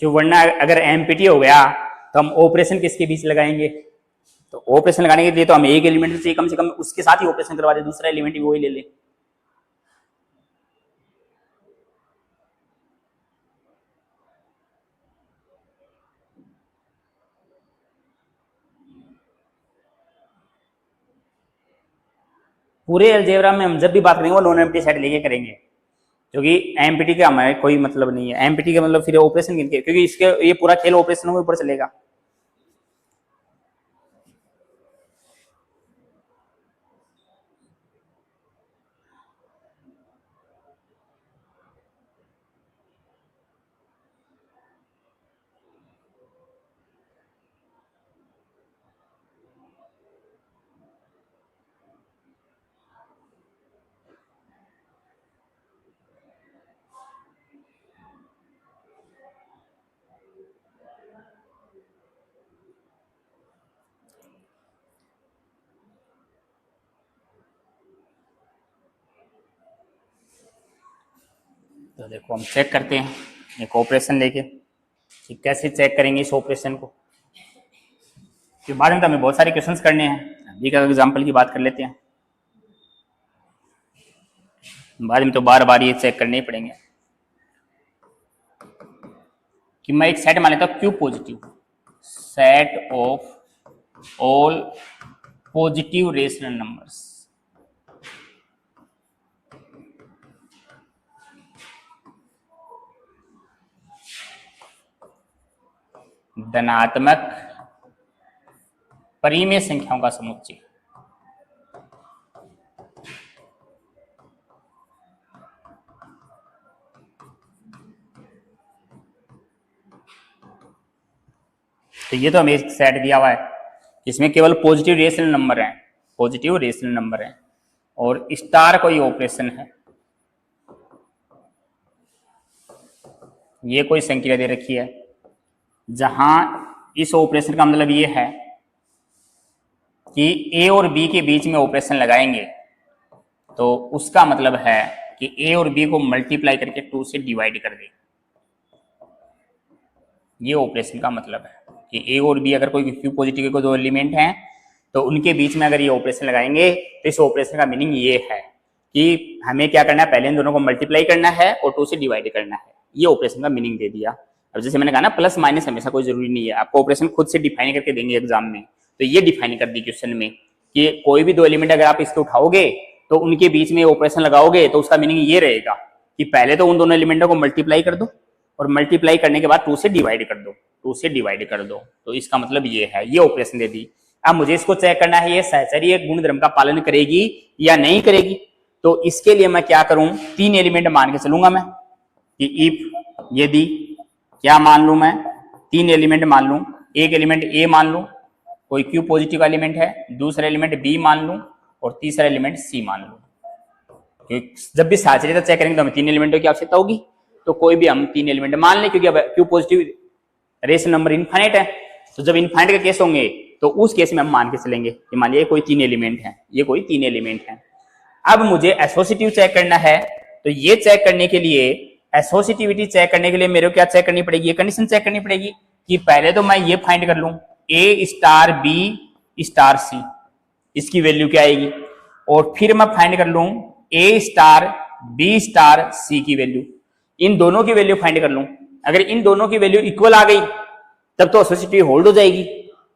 जो वरना अगर एम्प्टी हो गया तो हम ऑपरेशन किसके बीच लगाएंगे? तो ऑपरेशन लगाने के लिए तो हमें एक एलिमेंट चाहिए, कम से कम उसके साथ ही ऑपरेशन करवा दे, दूसरा एलिमेंट भी वही ले ले। पूरे अलजेब्रा में हम जब भी बात करेंगे वो नॉन एम्प्टी सेट लेके करेंगे, क्योंकि एम्प्टी का हमारे कोई मतलब नहीं है। एम्प्टी का मतलब फिर ऑपरेशन किनके, क्योंकि इसके ये पूरा खेल ऑपरेशनों के ऊपर चलेगा। तो देखो हम चेक करते हैं एक ऑपरेशन लेके कि कैसे चेक करेंगे इस ऑपरेशन को। फिर बाद में तो हमें बहुत सारे क्वेश्चंस करने हैं, अभी का एग्जांपल की बात कर लेते हैं। बाद में तो बार बार ये चेक करने ही पड़ेंगे कि मैं एक सेट मान लेता हूं Q positive, set of all positive rational numbers, धनात्मक परिमेय संख्याओं का समुच्चय। तो ये तो हमें एक सेट दिया हुआ है, इसमें केवल पॉजिटिव रेशनल नंबर हैं, पॉजिटिव रेशनल नंबर हैं, और स्टार कोई ऑपरेशन है, ये कोई संख्या दे रखी है, जहां इस ऑपरेशन का मतलब ये है कि ए और बी के बीच में ऑपरेशन लगाएंगे तो उसका मतलब है कि ए और बी को मल्टीप्लाई करके 2 से डिवाइड कर दे। ये ऑपरेशन का मतलब है कि ए और बी अगर कोई क्यू पॉजिटिव के दो एलिमेंट हैं तो उनके बीच में अगर ये ऑपरेशन लगाएंगे तो इस ऑपरेशन का मीनिंग ये है कि हमें क्या करना है, पहले इन दोनों को मल्टीप्लाई करना है और 2 से डिवाइड करना है। ये ऑपरेशन का मीनिंग दे दिया। अब जैसे मैंने कहा ना, प्लस माइनस हमेशा कोई जरूरी नहीं है, आपको ऑपरेशन खुद से डिफाइन करके देंगे एग्जाम में, तो ये डिफाइन कर दी क्वेश्चन में कि कोई भी दो एलिमेंट अगर आप इसके उठाओगे तो उनके बीच में ऑपरेशन लगाओगे तो उसका मीनिंग ये रहेगा कि पहले तो उन दोनों एलिमेंटों को मल्टीप्लाई कर दो और मल्टीप्लाई करने के बाद 2 से डिवाइड कर दो, 2 से डिवाइड कर दो, तो इसका मतलब ये है, ये ऑपरेशन दे दी। अब मुझे इसको चेक करना है ये सहचर्य गुणधर्म का पालन करेगी या नहीं करेगी। तो इसके लिए मैं क्या करूं, 3 एलिमेंट मान के चलूंगा मैं कि इफ यदि क्या मान लू मैं, 3 एलिमेंट मान लू, एक एलिमेंट ए मान लू, कोई क्यू पॉजिटिव एलिमेंट है, दूसरा एलिमेंट बी मान लू और तीसरा एलिमेंट सी मान लू। जब भी सहचर्यता चेक करेंगे तो हमें 3 एलिमेंटों की आवश्यकता होगी, तो कोई भी हम 3 एलिमेंट मान लें, क्योंकि अब Q positive rational number infinite है, तो जब इनफाइनाइट का केस होंगे तो उस केस में हम मान के चलेंगे कि मान लिया कोई 3 एलिमेंट है, ये कोई 3 एलिमेंट है। अब मुझे एसोसिएटिव चेक करना है, तो ये चेक करने के लिए, एसोसिएटिविटी चेक करने के लिए मेरे को क्या चेक करनी पड़ेगी, ये कंडीशन चेक करनी पड़ेगी कि पहले तो मैं ये फाइंड कर लूं ए स्टार बी स्टार सी, इसकी वैल्यू क्या आएगी, और फिर मैं फाइंड कर लूं ए स्टार बी स्टार सी की वैल्यू, इन दोनों की वैल्यू फाइंड कर लूं। अगर इन दोनों की वैल्यू इक्वल आ गई तब तो एसोसिएटिव होल्ड हो जाएगी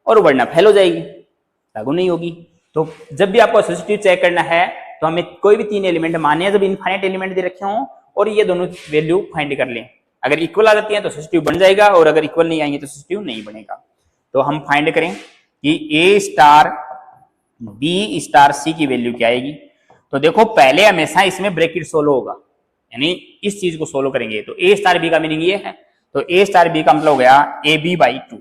और वरना फेल हो जाएगी, लागू नहीं होगी। तो जब भी आपको एसोसिएटिव चेक करना है तो हमें कोई भी 3 एलिमेंट माने हैं, जब इनफाइनाइट एलिमेंट दे रखे हों और ये दोनों वैल्यू फाइंड कर लें। अगर इक्वल आ जाती है तो एसोसिएटिव बन जाएगा और अगर इक्वल नहीं आएंगे तो एसोसिएटिव नहीं बनेगा। तो हम फाइंड करें कि ए स्टार बी स्टार सी की वैल्यू क्या आएगी। तो देखो पहले हमेशा इसमें ब्रैकेट सोलो होगा, यानी इस चीज को सोलो करेंगे, तो ए स्टार बी का मीनिंग ये है, तो ए स्टार बी का मतलब हो गया ए बी बाई 2,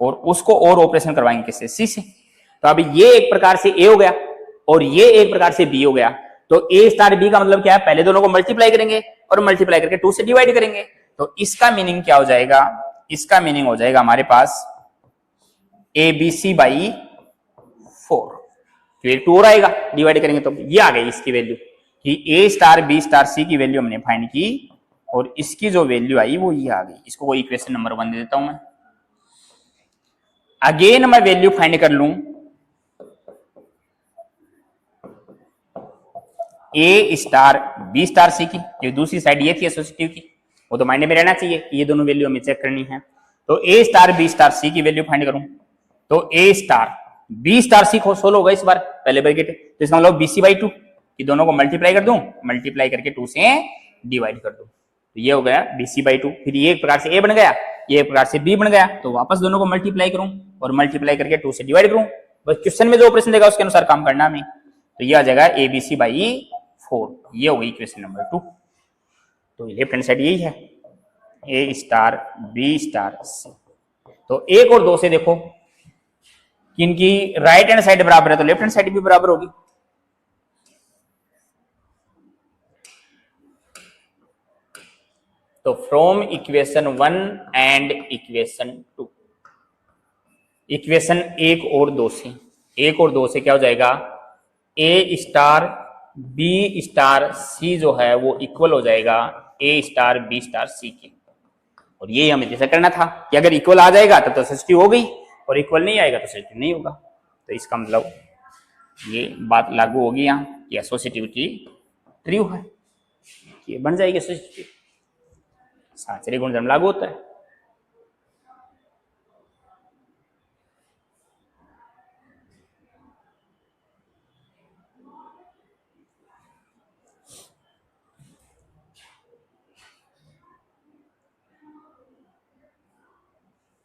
और उसको और ऑपरेशन करवाएंगे किससे, सी से। तो अभी ये एक प्रकार से ए हो गया और ये एक प्रकार से बी हो गया। तो ए स्टार बी का मतलब क्या है, पहले दोनों को मल्टीप्लाई करेंगे और मल्टीप्लाई करके 2 से डिवाइड करेंगे। तो इसका मीनिंग क्या हो जाएगा, इसका मीनिंग हो जाएगा हमारे पास ए बी सी बाई 4, फिर 2 और आएगा डिवाइड करेंगे तो ये आ गई इसकी वैल्यू कि ए स्टार बी स्टार सी की वैल्यू हमने फाइंड की और इसकी जो वैल्यू आई वो ये आ गई। इसको कोई इक्वेशन नंबर 1 दे देता हूं मैं। अगेन मैं वैल्यू फाइंड कर लूं ए स्टार बी स्टार सी की, जो दूसरी साइड ये थी एसोसिएटिव की, वो तो माइंड में रहना चाहिए कि ये दोनों वैल्यू हमें चेक करनी है। तो ए स्टार बी स्टार सी की वैल्यू फाइंड करूं तो ए स्टार बी स्टार सी को सोल्व होगा इस बार पहले ब्रैकेट, तो इसका मतलब बीसी बाई 2 कि दोनों को मल्टीप्लाई कर दूं, मल्टीप्लाई करके 2 से डिवाइड कर दूं, तो ये हो गया बीसी बाई 2। फिर ये एक प्रकार से ए बन गया, ये एक प्रकार से बी बन गया, तो वापस दोनों को मल्टीप्लाई करूं और मल्टीप्लाई करके 2 से डिवाइड करूं। बस क्वेश्चन में जो ऑपरेशन देगा उसके अनुसार काम करना हमें। तो ये आ जाएगा ए बी सी बाई 4, ये हो गई इक्वेशन नंबर 2। तो लेफ्ट हैंड साइड यही है, ए स्टार बी स्टार सी। तो 1 और 2 से देखो कि इनकी राइट हैंड साइड बराबर है तो लेफ्ट हैंड साइड भी बराबर होगी। तो from equation 1 and equation 2, equation 1 और 2 से, 1 और 2 से क्या हो जाएगा, ए स्टार बी स्टार सी जो है वो इक्वल हो जाएगा ए स्टार बी स्टार सी की। और ये हमें जैसा करना था कि अगर इक्वल आ जाएगा तब तो एसोसिएटिव हो गई और इक्वल नहीं आएगा तो एसोसिएटिव नहीं होगा। तो इसका मतलब ये बात लागू होगी यहाँ कि एसोसिएटिविटी ट्रू है, ये बन जाएगी सच, साचरे गुणधर्म लागू होता है।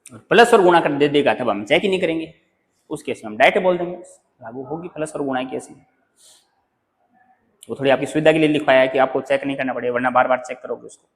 और प्लस और गुणा कर दे देगा तब हम चेक ही नहीं करेंगे, उस केस में हम डायरेक्ट बोल देंगे लागू होगी प्लस और गुणा केस में। वो थोड़ी आपकी सुविधा के लिए लिखवाया है कि आपको चेक नहीं करना पड़ेगा, वरना बार बार चेक करोगे उसको।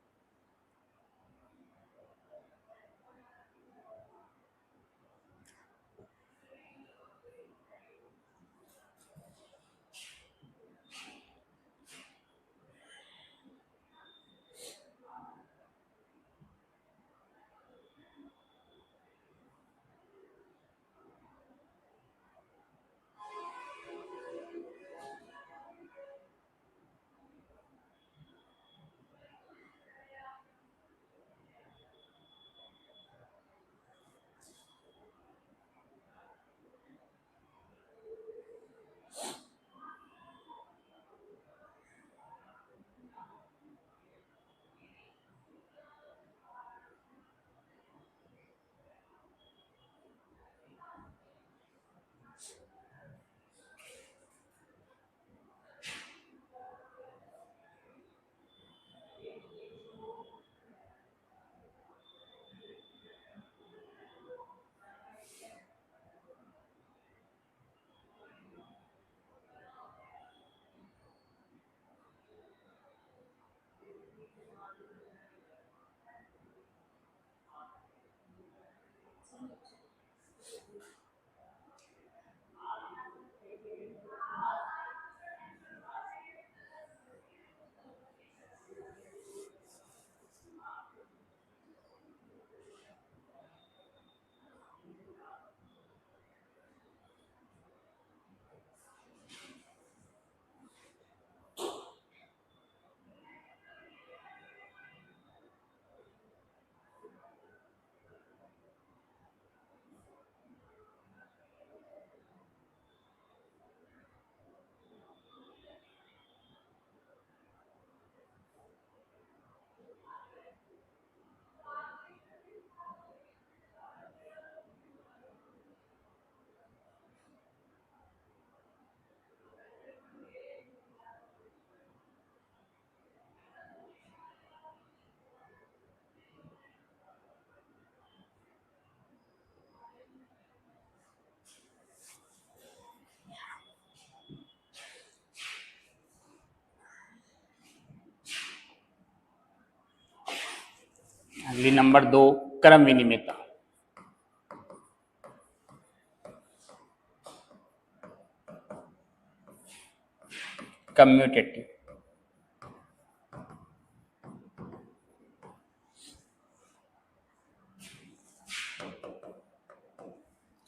अगली नंबर 2 क्रम विनिमयता। कम्यूटेटिव,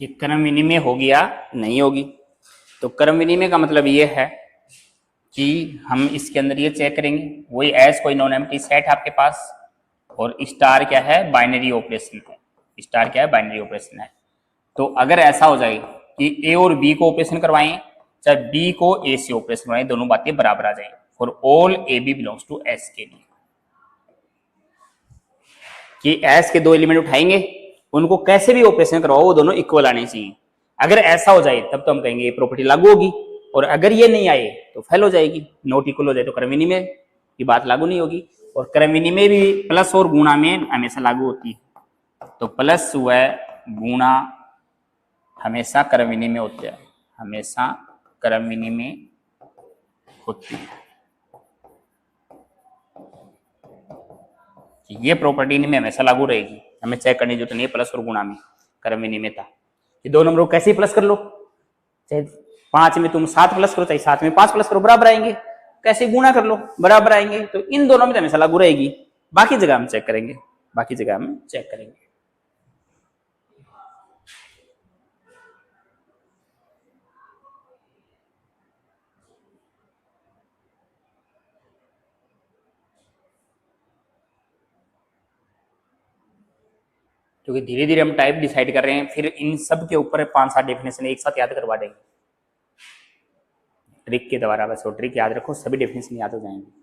ये क्रम विनिमय होगी या नहीं होगी। तो क्रम विनिमय का मतलब ये है कि हम इसके अंदर ये चेक करेंगे, वही एस कोई नॉन एम्प्टी सेट है आपके पास, और स्टार क्या है, बाइनरी ऑपरेशन है। स्टार क्या है, बाइनरी ऑपरेशन है। तो अगर ऐसा हो जाए कि ए और बी को ऑपरेशन करवाएं, चाहे बी को ए से ऑपरेशन करवाएं, दोनों बातें बराबर आ जाए for all A B belongs to S के लिए, कि एस के दो एलिमेंट उठाएंगे, उनको कैसे भी ऑपरेशन करवाओ वो दोनों इक्वल आने चाहिए। अगर ऐसा हो जाए तब तो हम कहेंगे ये प्रॉपर्टी लागू होगी, और अगर ये नहीं आए तो फेल हो जाएगी। नोट इक्वल हो जाए तो क्रम विनिमय की बात लागू नहीं होगी। और क्रम विनिमय भी प्लस और गुणा में हमेशा लागू होती है। तो प्लस व गुणा हमेशा क्रम विनिमय होते हैं, हमेशा क्रम विनिमय होती है। ये प्रॉपर्टी में हमेशा लागू रहेगी, हमें चेक करने की जरूरत नहीं है प्लस और गुणा में क्रम विनिमयता। ये दो नंबरों को कैसे ही प्लस कर लो, चाहे 5 में तुम 7 प्लस करो, चाहे 7 में 5 प्लस करो, बराबर आएंगे। कैसे गुणा कर लो, बराबर आएंगे। तो इन दोनों में तो हमेशा लागू रहेगी, बाकी जगह हम चेक करेंगे, बाकी जगह हम चेक करेंगे। क्योंकि धीरे धीरे हम टाइप डिसाइड कर रहे हैं, फिर इन सब के ऊपर 5-7 डेफिनेशन एक साथ याद करवा देंगे। ट्रिक के द्वारा, बस वो ट्रिक याद रखो, सभी डेफिनेशन याद हो जाएंगे।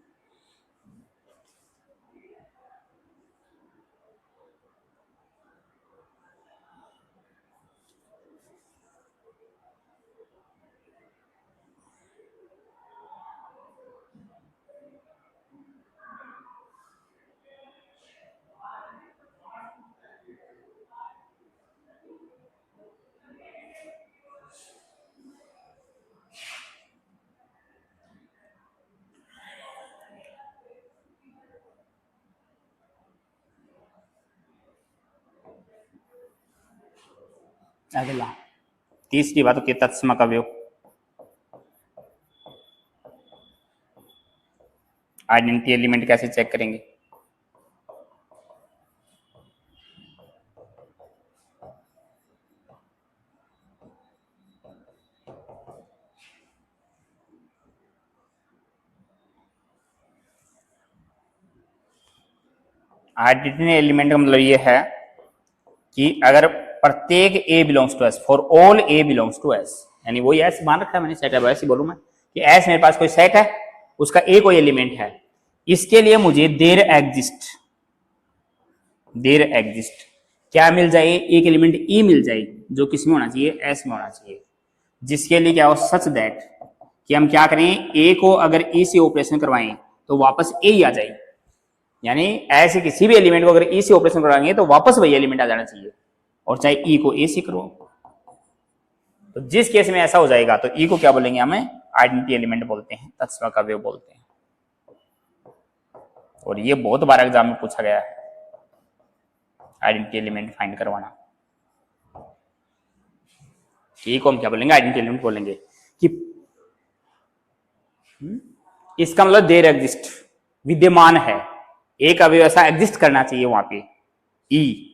अगला तीसरी बात होती है तत्समक अवयव। आइडेंटिटी एलिमेंट कैसे चेक करेंगे? आइडेंटिटी एलिमेंट का मतलब ये है कि अगर प्रत्येक A belongs to S, for all A belongs to S, यानी वही एस मान रखा है मैंने, सेट है, वैसे बोलूं मैं कि एस मेरे पास कोई सेट है, उसका ए कोई एलिमेंट है, इसके लिए मुझे देर एग्जिस्ट क्या मिल जाए? एक एलिमेंट ई मिल जाए, जो किस में होना चाहिए? एस में होना चाहिए। जिसके लिए क्या हो? सच दैट कि हम क्या करें, ए को अगर ई से ऑपरेशन करवाएं तो वापस ए ही आ जाए, यानी ऐसे किसी भी एलिमेंट को अगर ई से ऑपरेशन करवाएंगे तो वापस वही एलिमेंट आ जाना चाहिए, और चाहे ई को ए से करो। तो जिस केस में ऐसा हो जाएगा तो ई को क्या बोलेंगे? हमें आइडेंटिटी एलिमेंट बोलते हैं, तत्समक अवयव बोलते हैं। और ये बहुत बार एग्जाम में पूछा गया है, आइडेंटिटी एलिमेंट फाइंड करवाना। ई को हम क्या बोलेंगे? आइडेंटिटी एलिमेंट बोलेंगे कि इसका मतलब देर एग्जिस्ट, विद्यमान है, एक अवयव ऐसा एग्जिस्ट करना चाहिए वहां पे, ई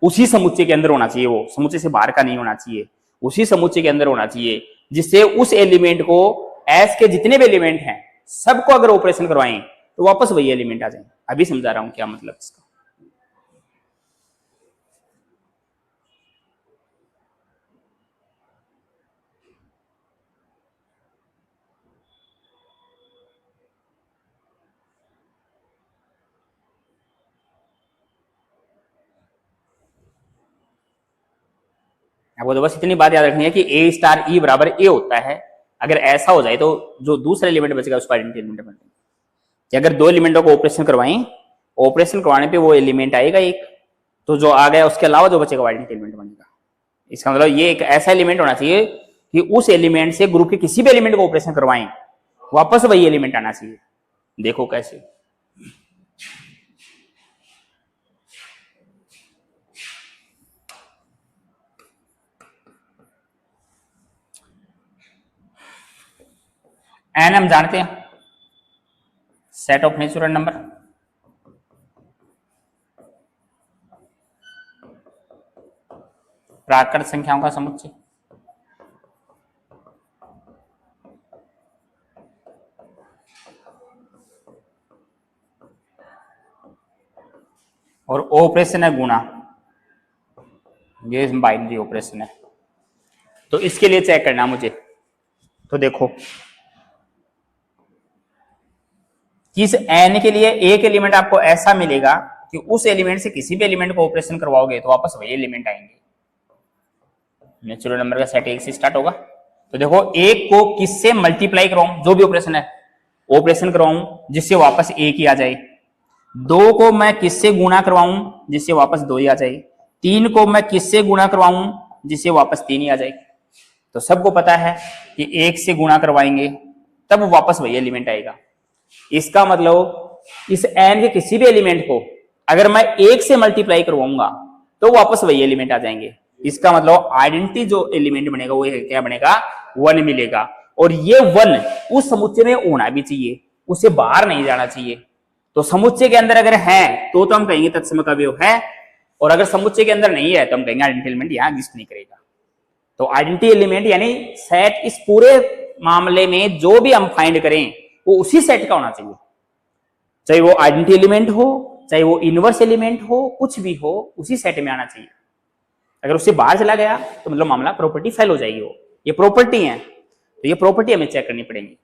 उसी समुच्चय के अंदर होना चाहिए, वो समुच्चय से बाहर का नहीं होना चाहिए, उसी समुच्चय के अंदर होना चाहिए, जिससे उस एलिमेंट को एस के जितने भी एलिमेंट हैं सबको अगर ऑपरेशन करवाएं तो वापस वही एलिमेंट आ जाए। अभी समझा रहा हूं क्या मतलब इसका। आपको तो बस इतनी बात याद रखनी है कि ए स्टार ई बराबर ए होता है। अगर ऐसा हो जाए तो जो दूसरा एलिमेंट बचेगा उसको आइडेंटिटी एलिमेंट बनते हैं। कि अगर दो एलिमेंटों को ऑपरेशन करवाएं, ऑपरेशन करवाने पे वो एलिमेंट आएगा एक, तो जो आ गया उसके अलावा जो बचेगा आइडेंटिटी एलिमेंट बनेगा। इसका मतलब ये एक ऐसा एलिमेंट होना चाहिए कि उस एलिमेंट से ग्रुप के किसी भी एलिमेंट को ऑपरेशन करवाएं वापस वही एलिमेंट आना चाहिए। देखो कैसे, एन हम जानते हैं सेट ऑफ नेचुरल नंबर, प्राकृत संख्याओं का समुच्चय। और ऑपरेशन है गुणा, ये बाइनरी ऑपरेशन है। तो इसके लिए चेक करना मुझे, तो देखो किस एन के लिए एक एलिमेंट आपको ऐसा मिलेगा कि उस एलिमेंट से किसी भी एलिमेंट को ऑपरेशन करवाओगे तो वापस वही एलिमेंट आएंगे। नेचुरल नंबर का सेट एक से स्टार्ट होगा। तो देखो एक को किससे मल्टीप्लाई कराऊं, जो भी ऑपरेशन है ऑपरेशन करवाऊं जिससे वापस एक ही आ जाए। दो को मैं किससे गुणा करवाऊं जिससे वापस दो ही आ जाए। तीन को मैं किससे गुणा करवाऊं जिससे वापस तीन ही आ जाए। तो सबको पता है कि एक से गुणा करवाएंगे तब वापस वही एलिमेंट आएगा। इसका मतलब इस एन के किसी भी एलिमेंट को अगर मैं एक से मल्टीप्लाई करवाऊंगा तो वापस वही एलिमेंट आ जाएंगे। इसका मतलब आइडेंटिटी जो एलिमेंट बनेगा वो क्या बनेगा? वन मिलेगा। और ये वन उस समुच्चय में होना भी चाहिए, उससे बाहर नहीं जाना चाहिए। तो समुच्चय के अंदर अगर है तो हम कहेंगे तत्समक अवयव है, और अगर समुच्चय के अंदर नहीं है तो हम कहेंगे आइडेंटिटी एलिमेंट यहां एग्जिस्ट नहीं करेगा। तो आइडेंटिटी एलिमेंट यानी सेट, इस पूरे मामले में जो भी हम फाइंड करें वो उसी सेट का होना चाहिए, चाहे वो आइडेंटिटी एलिमेंट हो चाहे वो इनवर्स एलिमेंट हो, कुछ भी हो उसी सेट में आना चाहिए। अगर उससे बाहर चला गया तो मतलब मामला प्रॉपर्टी फेल हो जाएगी। वो ये प्रॉपर्टी है, तो ये प्रॉपर्टी हमें चेक करनी पड़ेगी,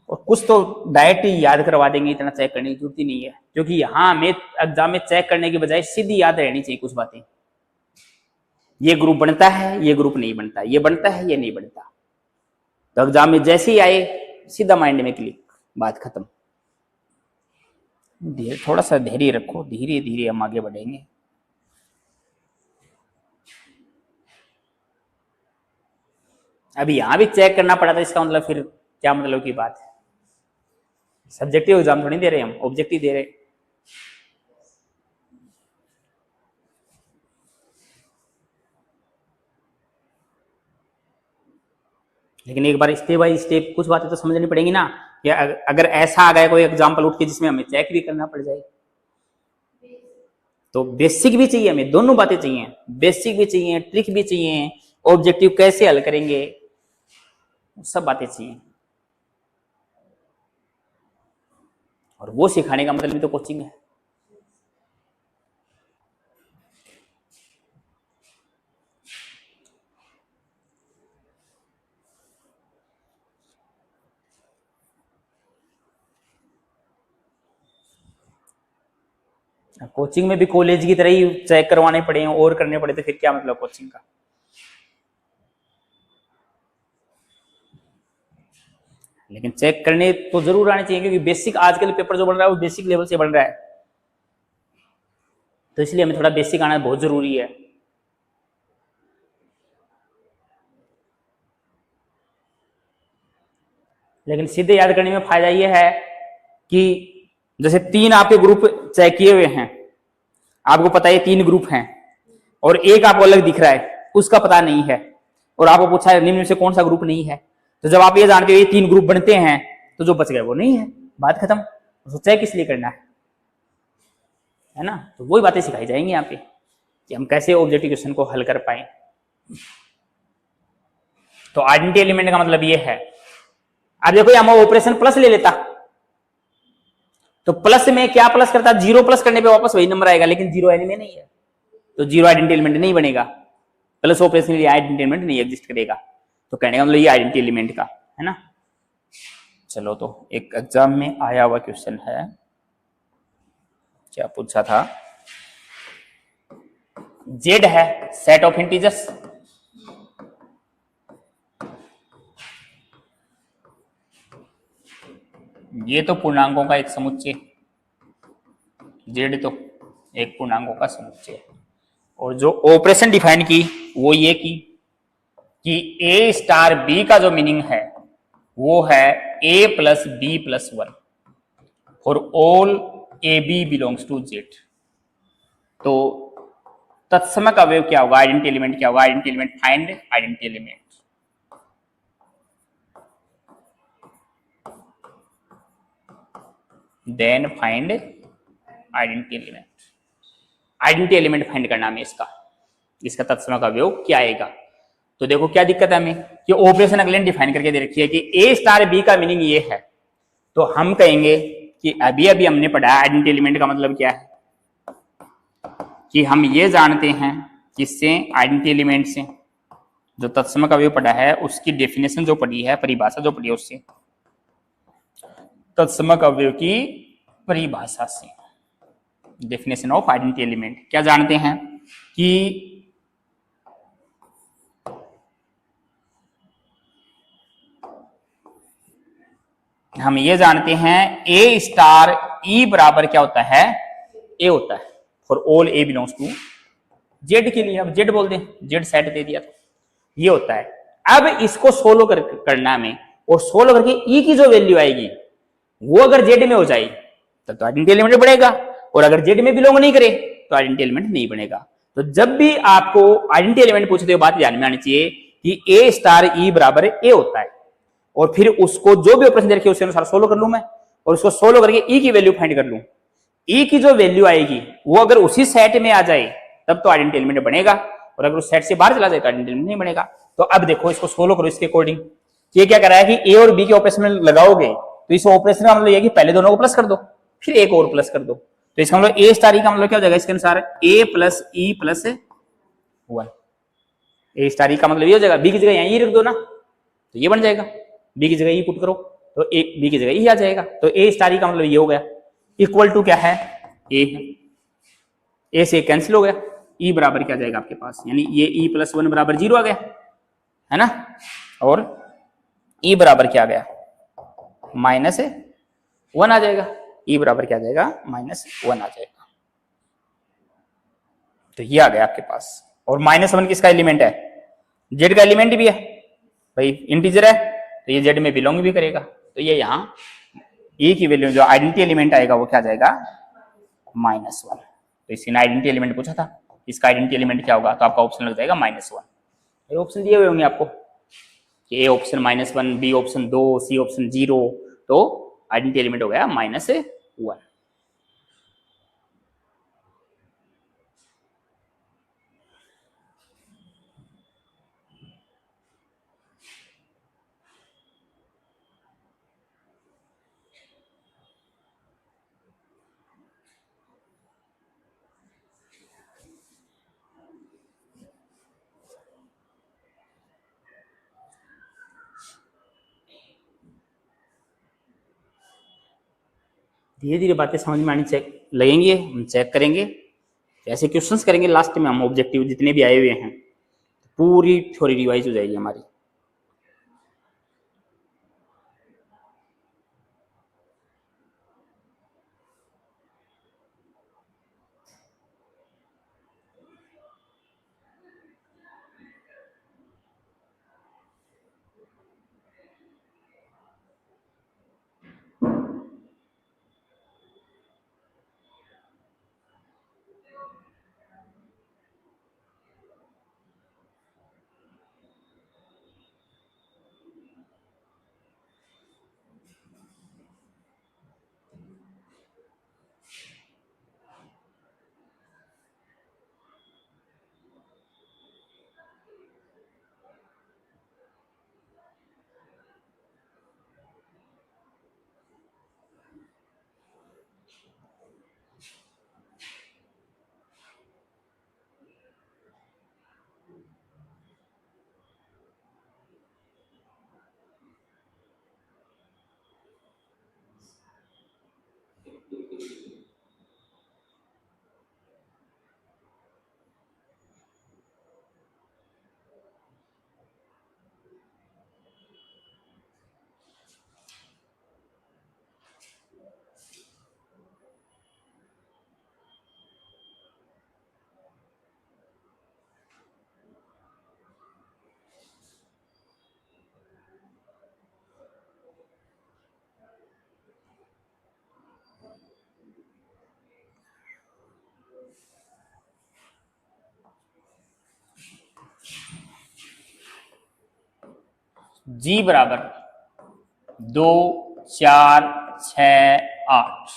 और कुछ तो डायरेक्ट ही याद करवा देंगे, इतना चेक करने की जरूरत ही नहीं है, क्योंकि यहाँ हमें एग्जाम में चेक करने की बजाय सीधी याद रहनी चाहिए कुछ बातें। ये ग्रुप बनता है, ये ग्रुप नहीं बनता, ये बनता है, ये नहीं बनता, तो एग्जाम में जैसे ही आए सीधा माइंड में क्लिक, बात खत्म। थोड़ा सा धैर्य रखो, धीरे धीरे हम आगे बढ़ेंगे। अभी यहां भी चेक करना पड़ा था, इसका मतलब फिर क्या मतलब की बात है? सब्जेक्टिव एग्जाम थोड़ी दे रहे हम, ऑब्जेक्टिव दे रहे। लेकिन एक बार स्टेप बाय स्टेप कुछ बातें तो समझनी पड़ेगी ना, कि अगर ऐसा आ गया कोई एग्जाम्पल उठ के जिसमें हमें चेक भी करना पड़ जाए, तो बेसिक भी चाहिए हमें, दोनों बातें चाहिए, बेसिक भी चाहिए, ट्रिक भी चाहिए, ऑब्जेक्टिव कैसे हल करेंगे, सब बातें चाहिए। और वो सिखाने का मतलब भी तो कोचिंग है। कोचिंग में भी कॉलेज की तरह ही चेक करवाने पड़े और करने पड़े, तो फिर क्या मतलब कोचिंग का? लेकिन चेक करने तो जरूर आने चाहिए, क्योंकि बेसिक आजकल पेपर जो बन रहा है वो बेसिक लेवल से बन रहा है, तो इसलिए हमें थोड़ा बेसिक आना बहुत जरूरी है। लेकिन सीधे याद करने में फायदा यह है कि जैसे 3 आपके ग्रुप चेक किए हुए हैं, आपको पता है 3 ग्रुप हैं, और एक आपको अलग दिख रहा है, उसका पता नहीं है, और आपको पूछा है निम्न में से कौन सा ग्रुप नहीं है, तो जब आप ये जानते हो ये 3 ग्रुप बनते हैं, तो जो बच गए वो नहीं है, बात खत्म। तो चेक किस लिए करना है ना? तो वही बातें सिखाई जाएंगी यहाँ पे कि हम कैसे ऑब्जेक्टिव क्वेश्चन को हल कर पाए। तो आइडेंटिटी एलिमेंट का मतलब ये है, अब देखो हम ऑपरेशन प्लस ले लेता, तो प्लस में क्या प्लस करता, 0 प्लस करने पे वापस वही नंबर आएगा, लेकिन 0 एन में नहीं है, तो 0 आइडेंटिटी एलिमेंट नहीं बनेगा, प्लस ऑपरेशन के लिए आइडेंटिटी एलिमेंट नहीं एग्जिस्ट करेगा। तो कहने का मतलब ये आइडेंटिटी एलिमेंट का है ना। चलो, तो एक एग्जाम में आया हुआ क्वेश्चन है, क्या पूछा था? जेड है सेट ऑफ इंटीजर्स, ये तो पूर्णांकों का एक समुच्चय, जेड तो एक पूर्णांकों का समुच्चय है, और जो ऑपरेशन डिफाइन की वो ये की कि ए स्टार बी का जो मीनिंग है वो है A plus B plus 1 for all A B belongs to Z. तो तत्समक अवयव क्या होगा, आइडेंटिटी एलिमेंट क्या होगा? Identity element find identity element, then find identity element. Identity element find करना हमें इसका तत्समक अवयव क्या आएगा। तो देखो क्या दिक्कत है हमें कि ऑपरेशन अगले डिफाइन करके दे रखी है कि ए स्टार बी का मीनिंग ये है, तो हम कहेंगे कि अभी अभी हमने पढ़ा आइडेंटिटी एलिमेंट का मतलब क्या है, कि हम ये जानते हैं किससे, आइडेंटिटी एलिमेंट से, जो तत्समक अवयव पढ़ा है उसकी डेफिनेशन जो पढ़ी है, परिभाषा जो पढ़ी है उससे, तत्समक अवयव की परिभाषा से, डेफिनेशन ऑफ आइडेंटिटी एलिमेंट। क्या जानते हैं कि हम ये जानते हैं ए स्टार ई बराबर क्या होता है, ए होता है for all A belongs to Z के लिए, अब जेड बोल दें, जेड सेट दे दिया तो ये होता है। अब इसको सोल्व करना में, और सोल्व करके ई की जो वैल्यू आएगी वो अगर जेड में हो जाए तब तो आइडेंटिटी एलिमेंट बढ़ेगा, और अगर जेड में बिलोंग नहीं करे तो आइडेंटिटी एलिमेंट नहीं बनेगा। तो जब भी आपको आइडेंटिटी एलिमेंट पूछते हो बात ध्यान में आनी चाहिए कि ए स्टार ई बराबर ए होता है, और फिर उसको जो भी ऑपरेशन दे रखी है उसके अनुसार सोल्व कर लूं मैं, और उसको सोल्व करके ई की वैल्यू फाइंड कर लूं। ई की जो वैल्यू आएगी वो अगर उसी सेट में आ जाए तब तो आइडेंटिटी एलिमेंट बनेगा, और अगर उस सेट से बाहर चला जाए तो आइडेंटिटी एलिमेंट नहीं बनेगा। तो अब देखो इसको सोल्व करो इसके अकॉर्डिंग। ये क्या कर रहा है कि ए और बी के ऑपरेशन में लगाओगे तो इस ऑपरेशन का मतलब ये कि पहले दोनों को प्लस कर दो फिर एक और प्लस कर दो, तो इसका मतलब ए स्टार ई का मतलब क्या हो जाएगा इसके अनुसार, ए प्लस ई प्लस 1। ए स्टार ई का मतलब ये हो जाएगा, बी की जगह यहीं रख दो ना, तो ये बन जाएगा, बी की जगह ई पुट करो तो ए, बी की जगह ई आ जाएगा, तो ए स्टार ई का मतलब ये हो गया। इक्वल टू क्या है, ए है, ए से कैंसिल हो गया, ई बराबर क्या जाएगा आपके पास, यानी ये ई प्लस 1 बराबर 0 आ गया है ना, और ई बराबर क्या आ गया, माइनस 1 आ जाएगा, ई बराबर क्या आ जाएगा, -1 आ जाएगा। तो ये आ गया आपके पास। और -1 किसका एलिमेंट है, जेड का एलिमेंट भी है भाई, इंटीजर है तो ये जेड में बिलोंग भी करेगा, तो ये यहाँ ए की वैल्यू जो आइडेंटिटी एलिमेंट आएगा वो क्या जाएगा, -1। तो इसने आइडेंटिटी एलिमेंट पूछा था, इसका आइडेंटिटी एलिमेंट क्या होगा, तो आपका ऑप्शन लग जाएगा -1। ये ऑप्शन दिए हुए होंगे आपको, A option -1, B option 2, C option 0, तो आइडेंटिटी एलिमेंट हो गया -1। धीरे धीरे बातें समझ में आनी लगेंगी, हम चेक करेंगे, ऐसे क्वेश्चंस करेंगे लास्ट में हम, ऑब्जेक्टिव जितने भी आए हुए हैं पूरी थ्योरी रिवाइज हो जाएगी हमारी। जी बराबर 2, 4, 6, 8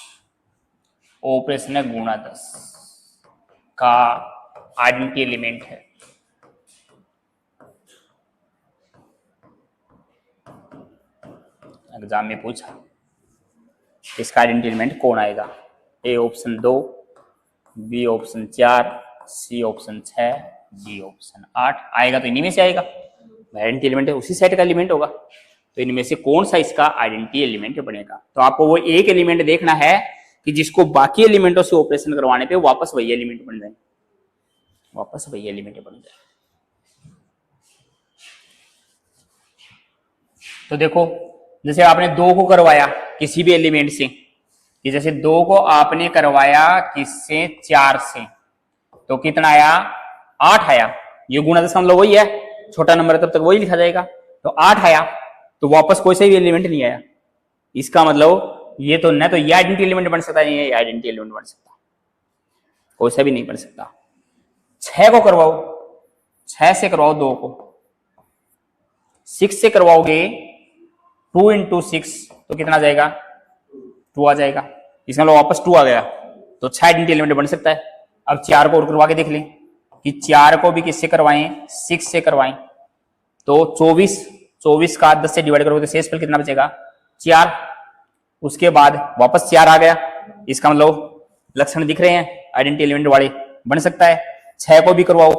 ऑपरेशन है गुणा 10 का आइडेंटिटी एलिमेंट है। एग्जाम में पूछा इसका आइडेंटिटी एलिमेंट कौन आएगा, A option 2, B option 4, C option 6, D option 8 आएगा, तो इन्हीं में से आएगा, आइडेंटिटी एलिमेंट है उसी सेट का एलिमेंट होगा, तो इनमें से कौन सा इसका आइडेंटिटी एलिमेंट बनेगा। तो आपको वो एक एलिमेंट देखना है कि जिसको बाकी एलिमेंटों से ऑपरेशन करवाने पे वापस वही एलिमेंट बन जाए, वापस वही एलिमेंट बन जाए। तो देखो जैसे आपने 2 को करवाया किसी भी एलिमेंट से, कि जैसे 2 को आपने करवाया किससे, 4 से, तो कितना आया, 8 आया। ये गुणा 10 का मतलब वही है, छोटा नंबर है तब तक वही लिखा जाएगा, तो 8 आया, तो वापस कोई सा भी एलिमेंट नहीं आया। इसका मतलब ये तो न तो ये आइडेंटिटी एलिमेंट बन सकता है, ये आइडेंटिटी एलिमेंट बन सकता, कोई सा भी नहीं बन सकता। 6 को करवाओ, 6 से करवाओ 2 को, 6 से करवाओगे 2 × 6 तो कितना आ जाएगा, 2 आ जाएगा। इसका मतलब वापस 2 आ गया, तो 6 आइडेंटिटी एलिमेंट बन सकता है। अब 4 को और करवा के देख लें कि 4 को भी किससे करवाएं, 6 से करवाएं, तो 24 का 10 से डिवाइड करोगे तो शेषफल कितना बचेगा, 4। उसके बाद वापस 4 आ गया, इसका मतलब लक्षण दिख रहे हैं आइडेंटिटी एलिमेंट वाले, बन सकता है। 6 को भी करवाओ,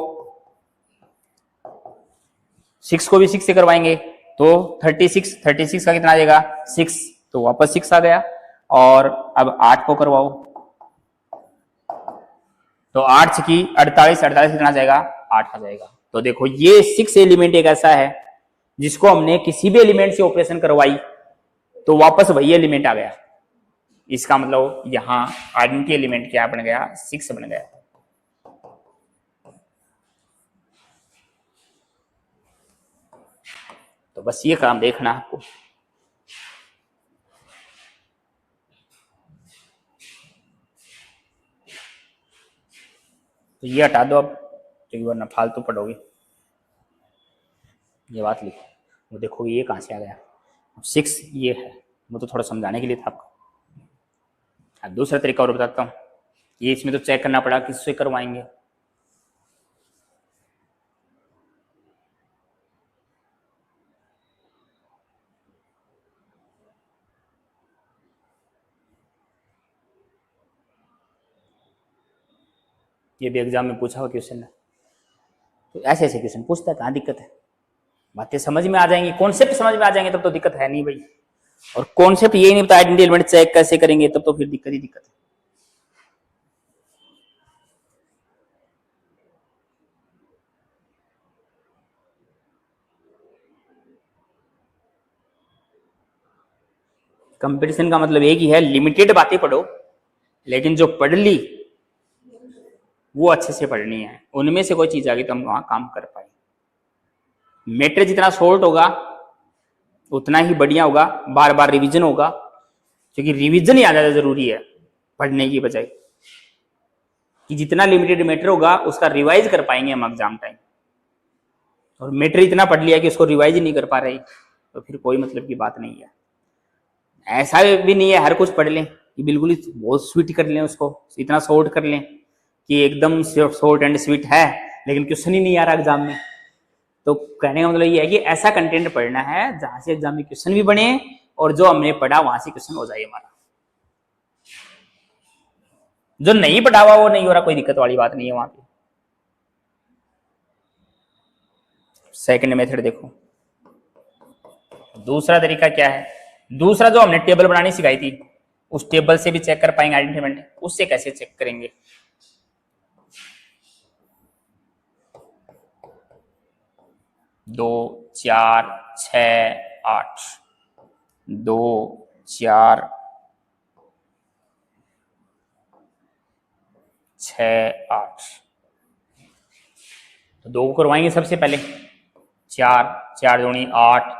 6 को भी 6 से करवाएंगे तो 36 का कितना आ जाएगा 6, तो वापस 6 आ गया। और अब 8 को करवाओ, तो 8 की 48, 48 कितना आ जाएगा 8 आ जाएगा। तो देखो ये 6 एलिमेंट एक ऐसा है जिसको हमने किसी भी एलिमेंट से ऑपरेशन करवाई तो वापस वही एलिमेंट आ गया। इसका मतलब यहां आइडेंटिटी एलिमेंट क्या बन गया 6 बन गया। तो बस ये काम देखना आपको। तो ये हटा दो अब, क्योंकि वरना फालतू पढ़ोगे। ये बात लिखो, वो देखो ये कहां से आ गया 6, ये है, वो तो थोड़ा समझाने के लिए था आपको। अब दूसरा तरीका और बताता हूँ, ये इसमें तो चेक करना पड़ा किससे करवाएंगे। ये भी एग्जाम में पूछा हुआ क्वेश्चन है, तो ऐसे ऐसे क्वेश्चन पूछता है, कहाँ दिक्कत है। बातें समझ में आ जाएंगी, कॉन्सेप्ट समझ में आ जाएंगे तब तो दिक्कत है नहीं भाई। और कॉन्सेप्ट ये नहीं पता आइडेंटिटी एलिमेंट चेक कैसे करेंगे, तब तो फिर दिक्कत ही दिक्कत है। कंपटीशन का मतलब एक ही है, लिमिटेड बातें पढ़ो, लेकिन जो पढ़ ली वो अच्छे से पढ़नी है। उनमें से कोई चीज आ गई तो हम वहां काम कर पाए। मैटर जितना शॉर्ट होगा उतना ही बढ़िया होगा, बार बार रिवीजन होगा, क्योंकि रिवीजन ही आ ज्यादा जरूरी है पढ़ने की बजाय। कि जितना लिमिटेड मैटर होगा उसका रिवाइज कर पाएंगे हम एग्जाम टाइम। और मैटर इतना पढ़ लिया कि उसको रिवाइज ही नहीं कर पा रहे, तो फिर कोई मतलब की बात नहीं है। ऐसा भी नहीं है हर कुछ पढ़ लें कि बिल्कुल ही बहुत स्वीट कर लें, उसको इतना शॉर्ट कर लें कि एकदम शॉर्ट एंड स्वीट है, लेकिन क्वेश्चन ही नहीं आ रहा एग्जाम में। तो कहने का मतलब ये है कि ऐसा कंटेंट पढ़ना है जहां से एग्जाम में क्वेश्चन भी बने और जो हमने पढ़ा वहां से क्वेश्चन हो जाए हमारा। जो नहीं पढ़ा हुआ वो नहीं हो रहा, कोई दिक्कत वाली बात नहीं है वहां पे। सेकंड मेथड देखो, दूसरा तरीका क्या है। दूसरा जो हमने टेबल बनानी सिखाई थी, उस टेबल से भी चेक कर पाएंगे आइडेंटिटी, उससे कैसे चेक करेंगे। दो 4 6 8, 2 4 6 8, तो 2 को करवाएंगे सबसे पहले। 4 4 दूनी 8,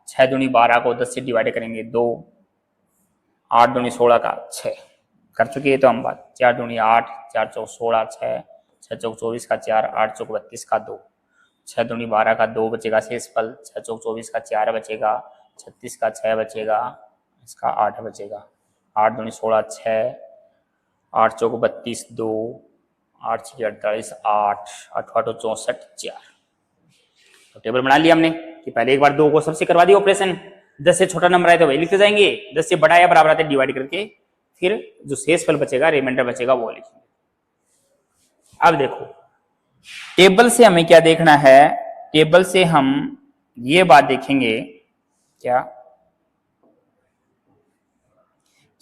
6 दूनी 12 को 10 से डिवाइड करेंगे 2, 8 दूनी 16 का 6 कर चुके हैं तो हम बात। 4 दूनी 8, 4 चौक 16, 6 6 चौक 24 का 4, 8 चौक 32 का 2, 6 दूनी 12 का 2 बचेगा शेष फल, 6 चौक 24 का 4 बचेगा, 36 का 6 बचेगा, इसका 8 बचेगा, 8 दूनी 16 6, 8 चौक 32 2, 8 6 48 8, 8 8 64 4। तो टेबल बना लिया हमने कि पहले एक बार 2 को सबसे करवा दिया ऑपरेशन, 10 से छोटा नंबर आए तो वही लिखते जाएंगे, 10 से बड़ा या बराबर आते डिवाइड करके, फिर जो शेष फल बचेगा रिमाइंडर बचेगा वो लिखेंगे। अब देखो टेबल से हमें क्या देखना है, टेबल से हम ये बात देखेंगे क्या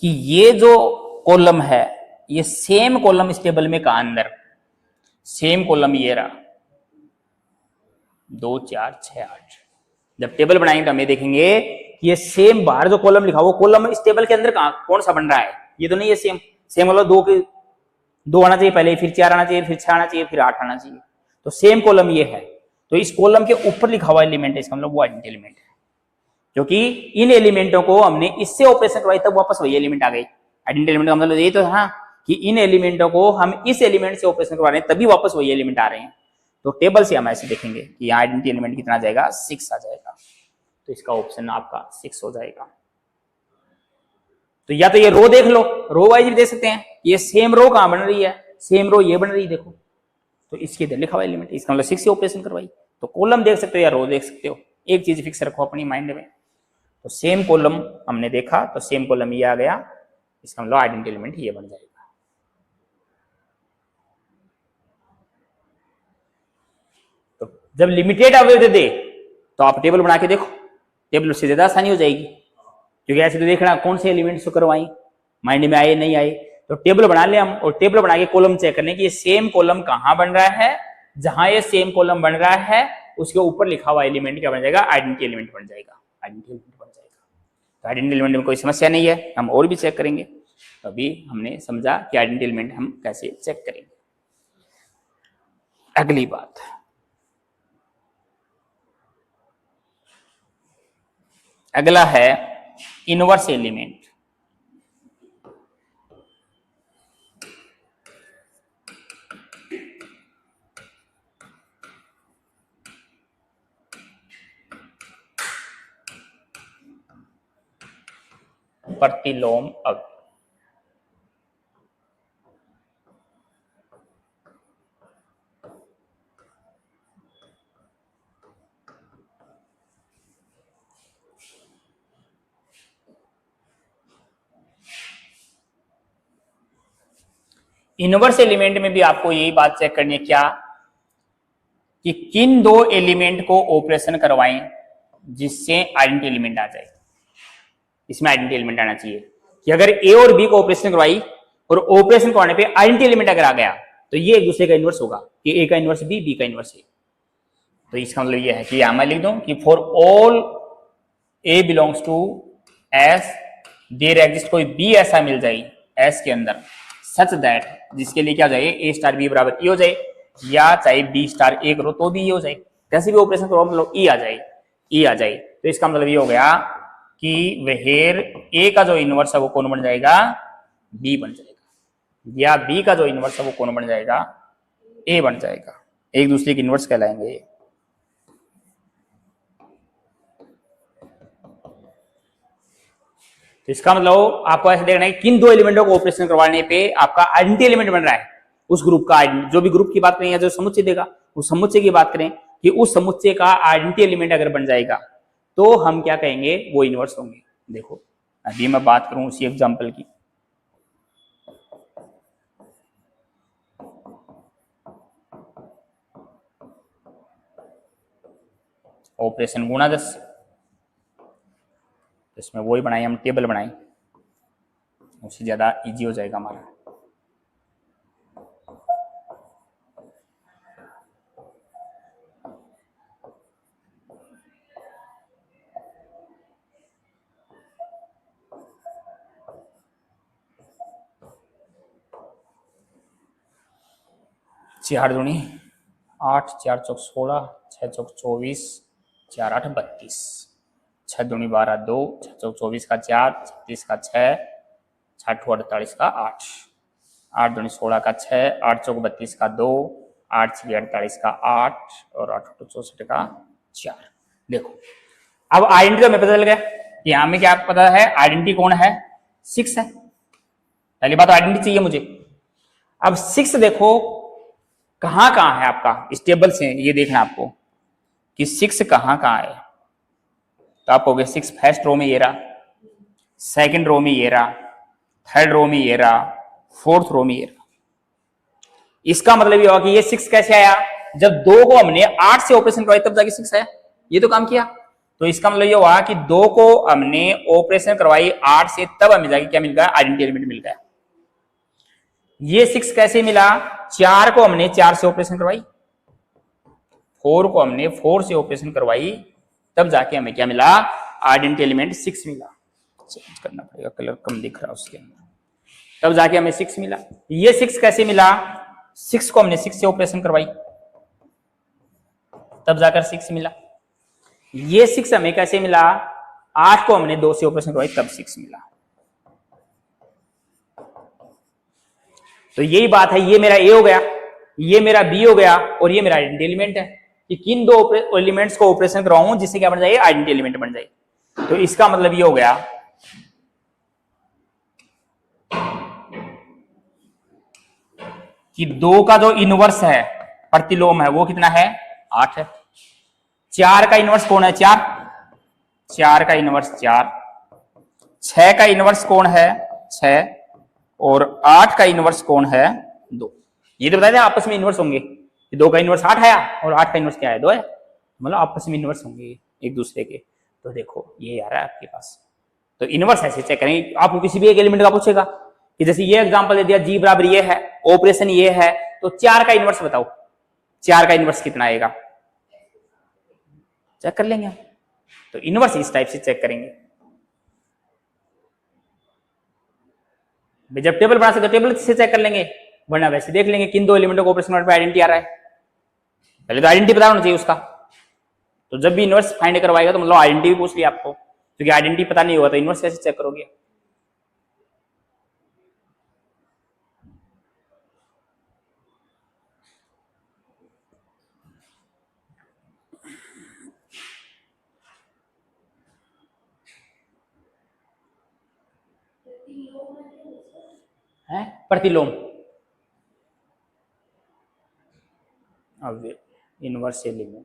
कि ये जो कॉलम है ये सेम कॉलम इस टेबल में कहा अंदर, सेम कॉलम ये रहा 2 4 6 8। जब टेबल बनाएंगे तो हमें देखेंगे कि ये सेम बाहर जो कॉलम लिखा वो कॉलम इस टेबल के अंदर कहां कौन सा बन रहा है, ये तो नहीं है सेम। सेम मतलब 2 आना चाहिए पहले, फिर 4 आना चाहिए, फिर 6 आना चाहिए, फिर 8 आना चाहिए। तो सेम कॉलम ये है, तो इस कॉलम के ऊपर लिखा हुआ एलिमेंट है, इसका मतलब वो आइडेंटिटी एलिमेंट है। क्योंकि इन एलिमेंटों को हमने इससे ऑपरेशन करवाई तब वापस वही एलिमेंट आ गई। आइडेंटिटी एलिमेंट का मतलब ये तो हाँ कि इन एलिमेंटों को हम इस एलिमेंट से ऑपरेशन करवा रहे हैं तभी वापस वही एलिमेंट आ रहे हैं। तो टेबल से हम ऐसे देखेंगे कि यहाँ आइडेंटिटी एलिमेंट कितना आ जाएगा 6 आ जाएगा, तो इसका ऑप्शन आपका 6 हो जाएगा। तो या तो ये रो देख लो, रो वाइज भी देख सकते हैं, ये सेम रो कहां बन रही है, सेम रो ये बन रही है देखो, तो इसके इधर लिखा हुआ एलिमेंट, इसका मतलब 6 से ऑपरेशन करवाई। तो कॉलम देख सकते हो या रो देख सकते हो, एक चीज फिक्स रखो अपनी माइंड में। तो सेम कॉलम हमने देखा तो सेम कॉलम ये आ गया, इसका मतलब आइडेंटिटी एलिमेंट ये बन जाएगा। तो जब लिमिटेड अवयव दे तो आप टेबल बना के देखो, टेबल से ज्यादा आसानी हो जाएगी, क्योंकि ऐसे तो देखना कौन से एलिमेंट्स को करवाएं, माइंड में आए नहीं आए। तो टेबल बना ले हम, और टेबल बना के कॉलम चेक करने की ये सेम कॉलम कहां बन रहा है, जहां ये सेम कॉलम बन रहा है उसके ऊपर लिखा हुआ एलिमेंट क्या बन जाएगा, आइडेंटिटी एलिमेंट बन जाएगा, आइडेंटिटी एलिमेंट बन जाएगा। तो आइडेंटिटी एलिमेंट में कोई समस्या नहीं है, हम और भी चेक करेंगे। तो अभी हमने समझा कि आइडेंटिटी एलिमेंट हम कैसे चेक करेंगे। अगली बात, अगला है इनवर्स एलिमेंट। प्रतिलोम अवयव। इनवर्स एलिमेंट में भी आपको यही बात चेक करनी है क्या, कि किन दो एलिमेंट को ऑपरेशन करवाएं जिससे आइडेंटिटी एलिमेंट आ जाए। इसमें आइडेंटिटी एलिमेंट आना चाहिए कि अगर ए और बी को ऑपरेशन करवाई और ऑपरेशन करवाने पे आइडेंटिटी एलिमेंट अगर आ गया तो ये एक दूसरे का इनवर्स होगा, कि ए का इनवर्स बी, बी का इनवर्स ए। तो इसका मतलब ये है कि यहां मैं लिख दूं कि for all A belongs to S there exist कोई बी ऐसा मिल जाए एस के अंदर सच दैट, जिसके लिए क्या हो जाए, ए स्टार बी बराबर ई हो जाए, या चाहे बी स्टार ए करो तो भी ये हो जाए, कैसे भी ऑपरेशन करो मतलब ई आ जाए, ई आ जाए। तो इसका मतलब ये हो गया कि वेयर ए का जो इनवर्स है वो कौन बन जाएगा, बी बन जाएगा, या बी का जो इनवर्स है वो कौन बन जाएगा, ए बन जाएगा। एक दूसरे के इनवर्स कहलाएंगे। तो इसका मतलब आपको ऐसे देखना है कि किन दो एलिमेंटों को ऑपरेशन करवाने पे आपका आइडेंटिटी एलिमेंट बन रहा है, उस ग्रुप का जो भी ग्रुप की बात करें या जो समुच्चय देगा उस समुच्चय की बात करें कि उस समुच्चय का आइडेंटिटी एलिमेंट अगर बन जाएगा तो हम क्या कहेंगे, वो इनवर्स होंगे। देखो अभी मैं बात करूं उसी एग्जांपल की, ऑपरेशन गुणा 10, इसमें वही बनाई हम टेबल बनाई, उससे ज्यादा इजी हो जाएगा हमारा। चार दूनी 8, 4 चौक 16, 6 चौक 24, 4 8 32, 6 दूनी 12 2, 6 चौक 24 का 4, 36 का 6, 6 48 का 8, 8 दूनी 16 का 6, 8 चौक 32 का 2, 8 6 48 का 8 और 8 64 का 4। देखो अब आइडेंटिटी तो हमें पता चल गया कि यहां में क्या पता है, आइडेंटिटी कौन है, 6 है। पहली बात आइडेंटिटी चाहिए मुझे। अब 6 देखो कहां कहां है आपका, इस टेबल से ये देखना आपको कि 6 कहां कहां है। तो आप कहोगे 6 फर्स्ट रो में ये रहा, सेकंड रो में ये रहा, थर्ड रो में ये रहा, फोर्थ रो में ये रहा। इसका मतलब ये हुआ कि ये 6 कैसे आया, जब 2 को हमने 8 से ऑपरेशन करवाई तब जाके 6 आया, ये तो काम किया। तो इसका मतलब ये हुआ कि 2 को हमने ऑपरेशन करवाई 8 से, तब हमें जाके क्या मिल गया, आइडेंटिटी एलिमेंट मिल गया। ये 6 कैसे मिला, 4 को हमने 4 से ऑपरेशन करवाई, 4 को हमने 4 से ऑपरेशन करवाई, तब जाके हमें क्या मिला, आइडेंटिटी एलिमेंट 6 मिला। चेंज करना पड़ेगा, कलर कम दिख रहा है उसके अंदर, तब जाके हमें 6 मिला। ये 6 कैसे मिला, 6 को हमने 6 से ऑपरेशन करवाई तब जाकर 6 मिला। ये 6 हमें कैसे मिला, 8 को हमने 2 से ऑपरेशन करवाई तब 6 मिला। तो यही बात है, ये मेरा ए हो गया, ये मेरा बी हो गया और ये मेरा आइडेंटिटी एलिमेंट है कि किन दो एलिमेंट्स को ऑपरेशन करवाऊं जिससे क्या बन जाए, आइडेंटिटी एलिमेंट बन जाए। तो इसका मतलब ये हो गया कि 2 का जो इनवर्स है, प्रतिलोम है, वो कितना है, 8 है। 4 का इनवर्स कौन है, 4 का इनवर्स 4, 6 का इनवर्स कौन है, 6, और 8 का इनवर्स कौन है, 2। ये तो बताया था आपस में इनवर्स होंगे, 2 का इनवर्स 8 आया और 8 का इनवर्स क्या है, 2 है, मतलब आपस में इनवर्स होंगे एक दूसरे के। तो देखो ये आ रहा है आपके पास। तो इनवर्स ऐसे चेक करेंगे, आपको किसी भी एक एलिमेंट का पूछेगा कि जैसे ये एग्जांपल दे दिया जी बराबर ये है, ऑपरेशन ये है, तो 4 का इनवर्स बताओ, 4 का इनवर्स कितना आएगा, चेक कर लेंगे। तो इनवर्स इस टाइप से चेक करेंगे। जब टेबल बना सकते टेबल से चेक कर लेंगे, वरना वैसे देख लेंगे किन 2 एलिमेंटों को ऑपरेशन पे आइडेंटिटी आ रहा है। पहले तो आइडेंटिटी पता होना चाहिए उसका। तो जब भी इनवर्स फाइंड करवाएगा तो मतलब आइडेंटिटी भी पूछ लिया आपको, क्योंकि आइडेंटिटी पता नहीं होगा तो इनवर्स कैसे चेक करोगे। है प्रतिलोम, अब इनवर्स एलिमेंट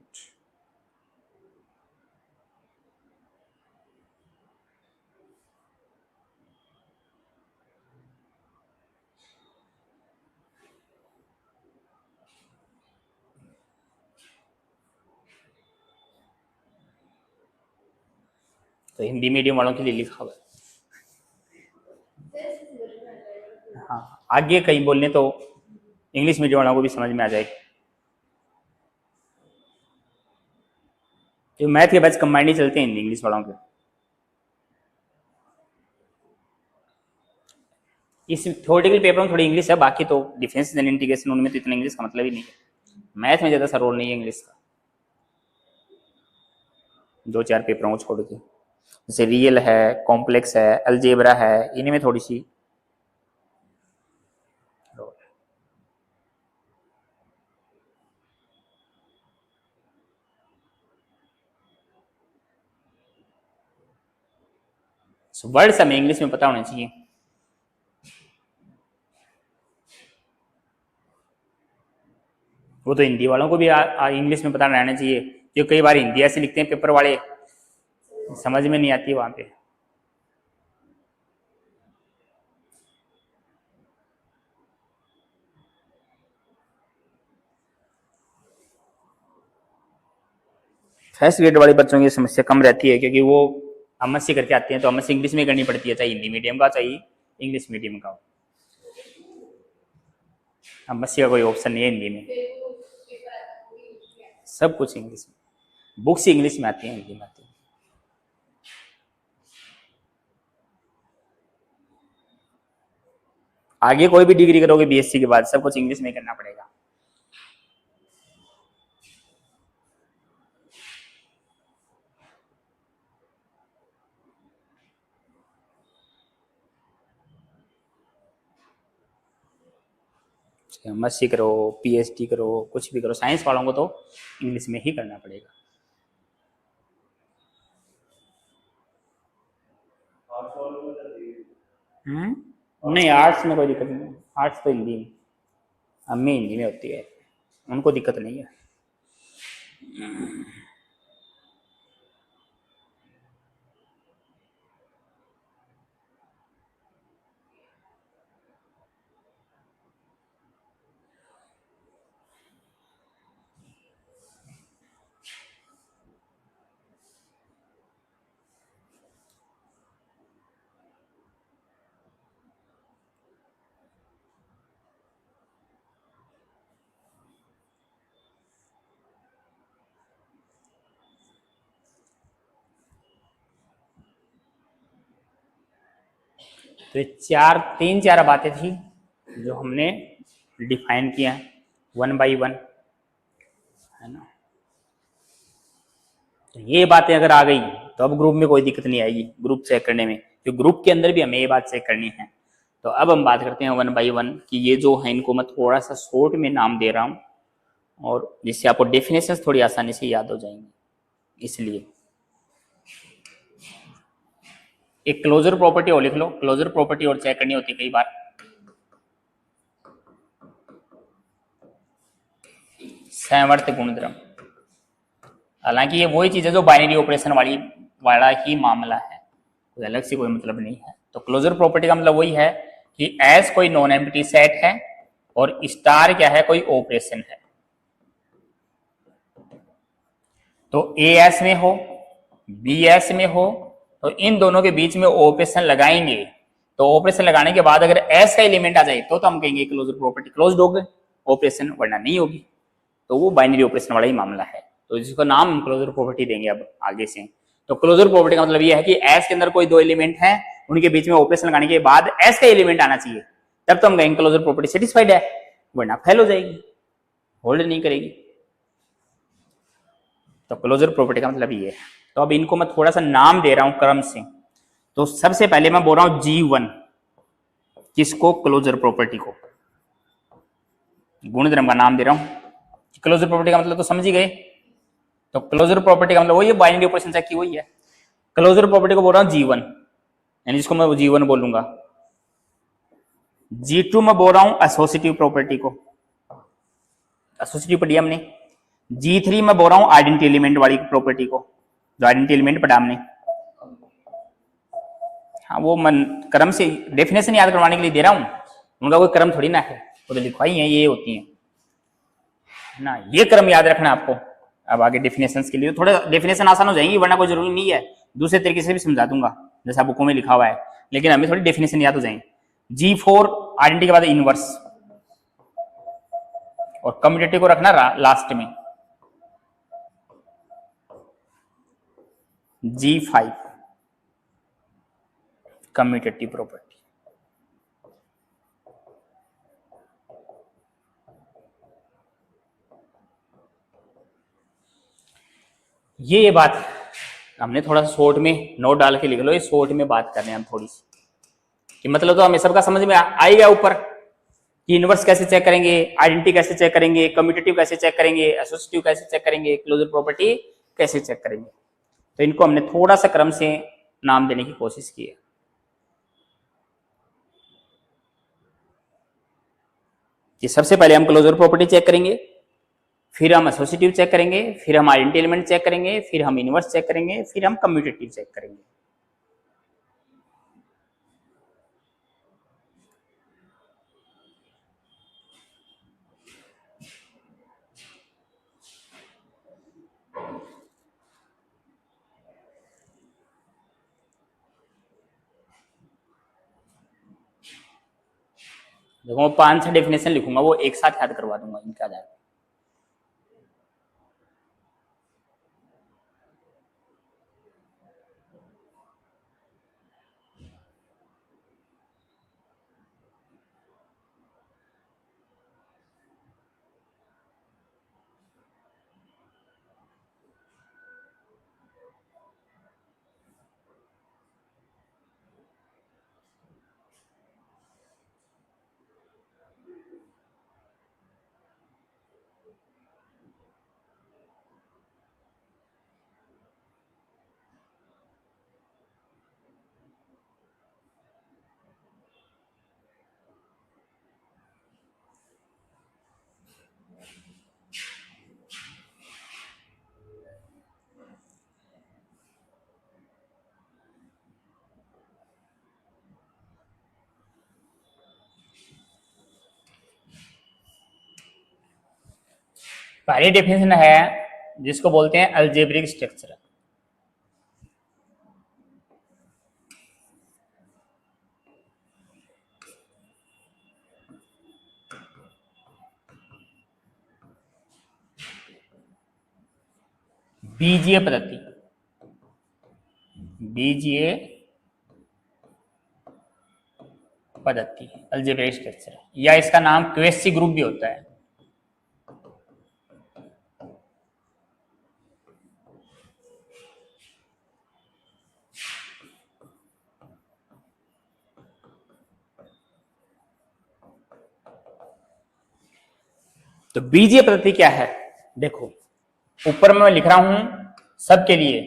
तो हिंदी मीडियम वालों के लिए लिखा हुआ है। हाँ आगे कहीं बोलने तो इंग्लिश मीडियम वालों को भी समझ में आ जाएगी। तो मैथ के बैच कंबाइंड ही चलते हैं हिंदी इंग्लिश वालों के। इस थ्योरेटिकल पेपर में थोड़ी इंग्लिश है, बाकी तो डिफरेंस एंड इंटीग्रेशन उनमें तो इतना इंग्लिश का मतलब ही नहीं है। मैथ में ज्यादा सा रोल नहीं है इंग्लिश का, 2-4 पेपरों को छोड़ के। जैसे रियल है, कॉम्प्लेक्स है, अलजेब्रा है, इनमें थोड़ी सी वर्ड्स हमें इंग्लिश में पता होने चाहिए। वो तो हिंदी वालों को भी इंग्लिश में पता रहना चाहिए, जो कई बार हिंदी ऐसे लिखते हैं पेपर वाले, समझ में नहीं आती वहां पे। फर्स्ट ग्रेड वाले बच्चों की समस्या कम रहती है, क्योंकि वो एमएससी करके आते हैं, तो एमएससी इंग्लिश में करनी पड़ती है, चाहे हिंदी मीडियम का चाहे इंग्लिश मीडियम का। एमएससी का कोई ऑप्शन नहीं है हिंदी में, सब कुछ इंग्लिश में, बुक्स इंग्लिश में आती हैं, हिंदी में आती है। आगे कोई भी डिग्री करोगे बीएससी के बाद सब कुछ इंग्लिश में करना पड़ेगा। एमएससी करो, पीएचडी करो, कुछ भी करो, साइंस वालों को तो इंग्लिश में ही करना पड़ेगा। नहीं आर्ट्स में कोई दिक्कत नहीं, आर्ट्स तो हिंदी में, अम्मी हिंदी में होती है, उनको दिक्कत नहीं है। तो 3-4 बातें थी जो हमने डिफाइन किया 1 by 1, है ना। तो ये बातें अगर आ गई तो अब ग्रुप में कोई दिक्कत नहीं आएगी ग्रुप चेक करने में, तो ग्रुप के अंदर भी हमें ये बात चेक करनी है। तो अब हम बात करते हैं 1 by 1 कि ये जो है इनको मैं थोड़ा सा शॉर्ट में नाम दे रहा हूँ, और जिससे आपको डेफिनेशन थोड़ी आसानी से याद हो जाएंगी। इसलिए एक क्लोजर प्रॉपर्टी और लिख लो, क्लोजर प्रॉपर्टी और चेक करनी होती है कई बार। सामर्थ्य गुणधर्म, हालांकि ये वही चीज है जो बाइनरी ऑपरेशन वाला ही मामला है, कोई अलग से कोई मतलब नहीं है। तो क्लोजर प्रॉपर्टी का मतलब वही है कि एस कोई नॉन एम्प्टी सेट है और स्टार क्या है, कोई ऑपरेशन है। तो ए एस में हो, बी एस में हो तो इन दोनों के बीच में ऑपरेशन लगाएंगे, तो ऑपरेशन लगाने के बाद अगर एस का एलिमेंट आ जाए तो हम कहेंगे क्लोजर प्रॉपर्टी क्लोज्ड हो गए ऑपरेशन, वरना नहीं होगी। तो वो बाइनरी ऑपरेशन वाला ही मामला है, तो जिसको नाम क्लोजर प्रॉपर्टी देंगे अब आगे से। तो क्लोजर प्रॉपर्टी का मतलब ये है कि एस के अंदर कोई दो एलिमेंट है, उनके बीच में ऑपरेशन लगाने के बाद एस का एलिमेंट आना चाहिए, तब तो हम कहेंगे क्लोजर प्रॉपर्टी सेटिस्फाइड है, वरना फेल हो जाएगी, होल्ड नहीं करेगी। तो क्लोजर प्रॉपर्टी का मतलब ये है। तो अब इनको मैं थोड़ा सा नाम दे रहा हूं क्रम से। तो सबसे पहले मैं बोल रहा हूं G1, किसको? क्लोजर प्रॉपर्टी को, गुणधर्म का नाम दे रहा हूं। क्लोजर प्रॉपर्टी का मतलब तो समझ ही गए। तो क्लोजर प्रॉपर्टी का मतलब वही बाइनरी ऑपरेशन चेक की वही है। क्लोजर प्रॉपर्टी को बोल रहा हूं G1, यानी जिसको मैं G1 बोलूंगा। G2 में बोल रहा हूं एसोसिएटिव प्रॉपर्टी को, एसोसिएटिव पढ़ी हमने। G3 में बोल रहा हूं आइडेंटिटी एलिमेंट वाली प्रॉपर्टी को, जो आइडेंटिटी एलिमेंट पढ़ा हमने। हाँ, वो मन क्रम से डेफिनेशन याद करवाने के लिए दे रहा हूं, उनका कोई क्रम थोड़ी ना है, वो तो लिखवाई है, ये होती है ना, ये क्रम याद रखना आपको। अब आगे डेफिनेशंस के लिए थोड़ा डेफिनेशन आसान हो जाएंगी, वरना कोई जरूरी नहीं है, दूसरे तरीके से भी समझा दूंगा जैसा बुकों में लिखा हुआ है, लेकिन हमें थोड़ी डेफिनेशन याद हो जाएंगे। G4 आइडेंटिटी के बाद इनवर्स, और कम्यूटेटिव को रखना लास्ट में। G5 commutative property. ये बात हमने थोड़ा सा शॉर्ट में नोट डाल के लिख लो, ये शॉर्ट में बात कर रहे हैं हम थोड़ी सी, कि मतलब तो हमें सबका समझ में आ ही गया ऊपर कि इनवर्स कैसे चेक करेंगे, आइडेंटिटी कैसे चेक करेंगे, कम्यूटेटिव कैसे चेक करेंगे, एसोसिएटिव कैसे चेक करेंगे, क्लोजर प्रॉपर्टी कैसे चेक करेंगे। तो इनको हमने थोड़ा सा क्रम से नाम देने की कोशिश की है। कि सबसे पहले हम क्लोजर प्रॉपर्टी चेक करेंगे, फिर हम एसोसिएटिव चेक करेंगे, फिर हम आइडेंटिटी एलिमेंट चेक करेंगे, फिर हम इनवर्स चेक करेंगे, फिर हम कम्यूटेटिव चेक करेंगे। देखो मैं 5-6 डेफिनेशन लिखूंगा, वो एक साथ याद करवा दूंगा इनका आधार। पहली डेफिनेशन है जिसको बोलते हैं अलजेब्रिक स्ट्रक्चर। बीजीय पद्धति, बीजीय पद्धति अलजेब्रिक स्ट्रक्चर, या इसका नाम क्वेसी ग्रुप भी होता है। तो बीजीय पद्धति क्या है? देखो ऊपर मैं लिख रहा हूं सबके लिए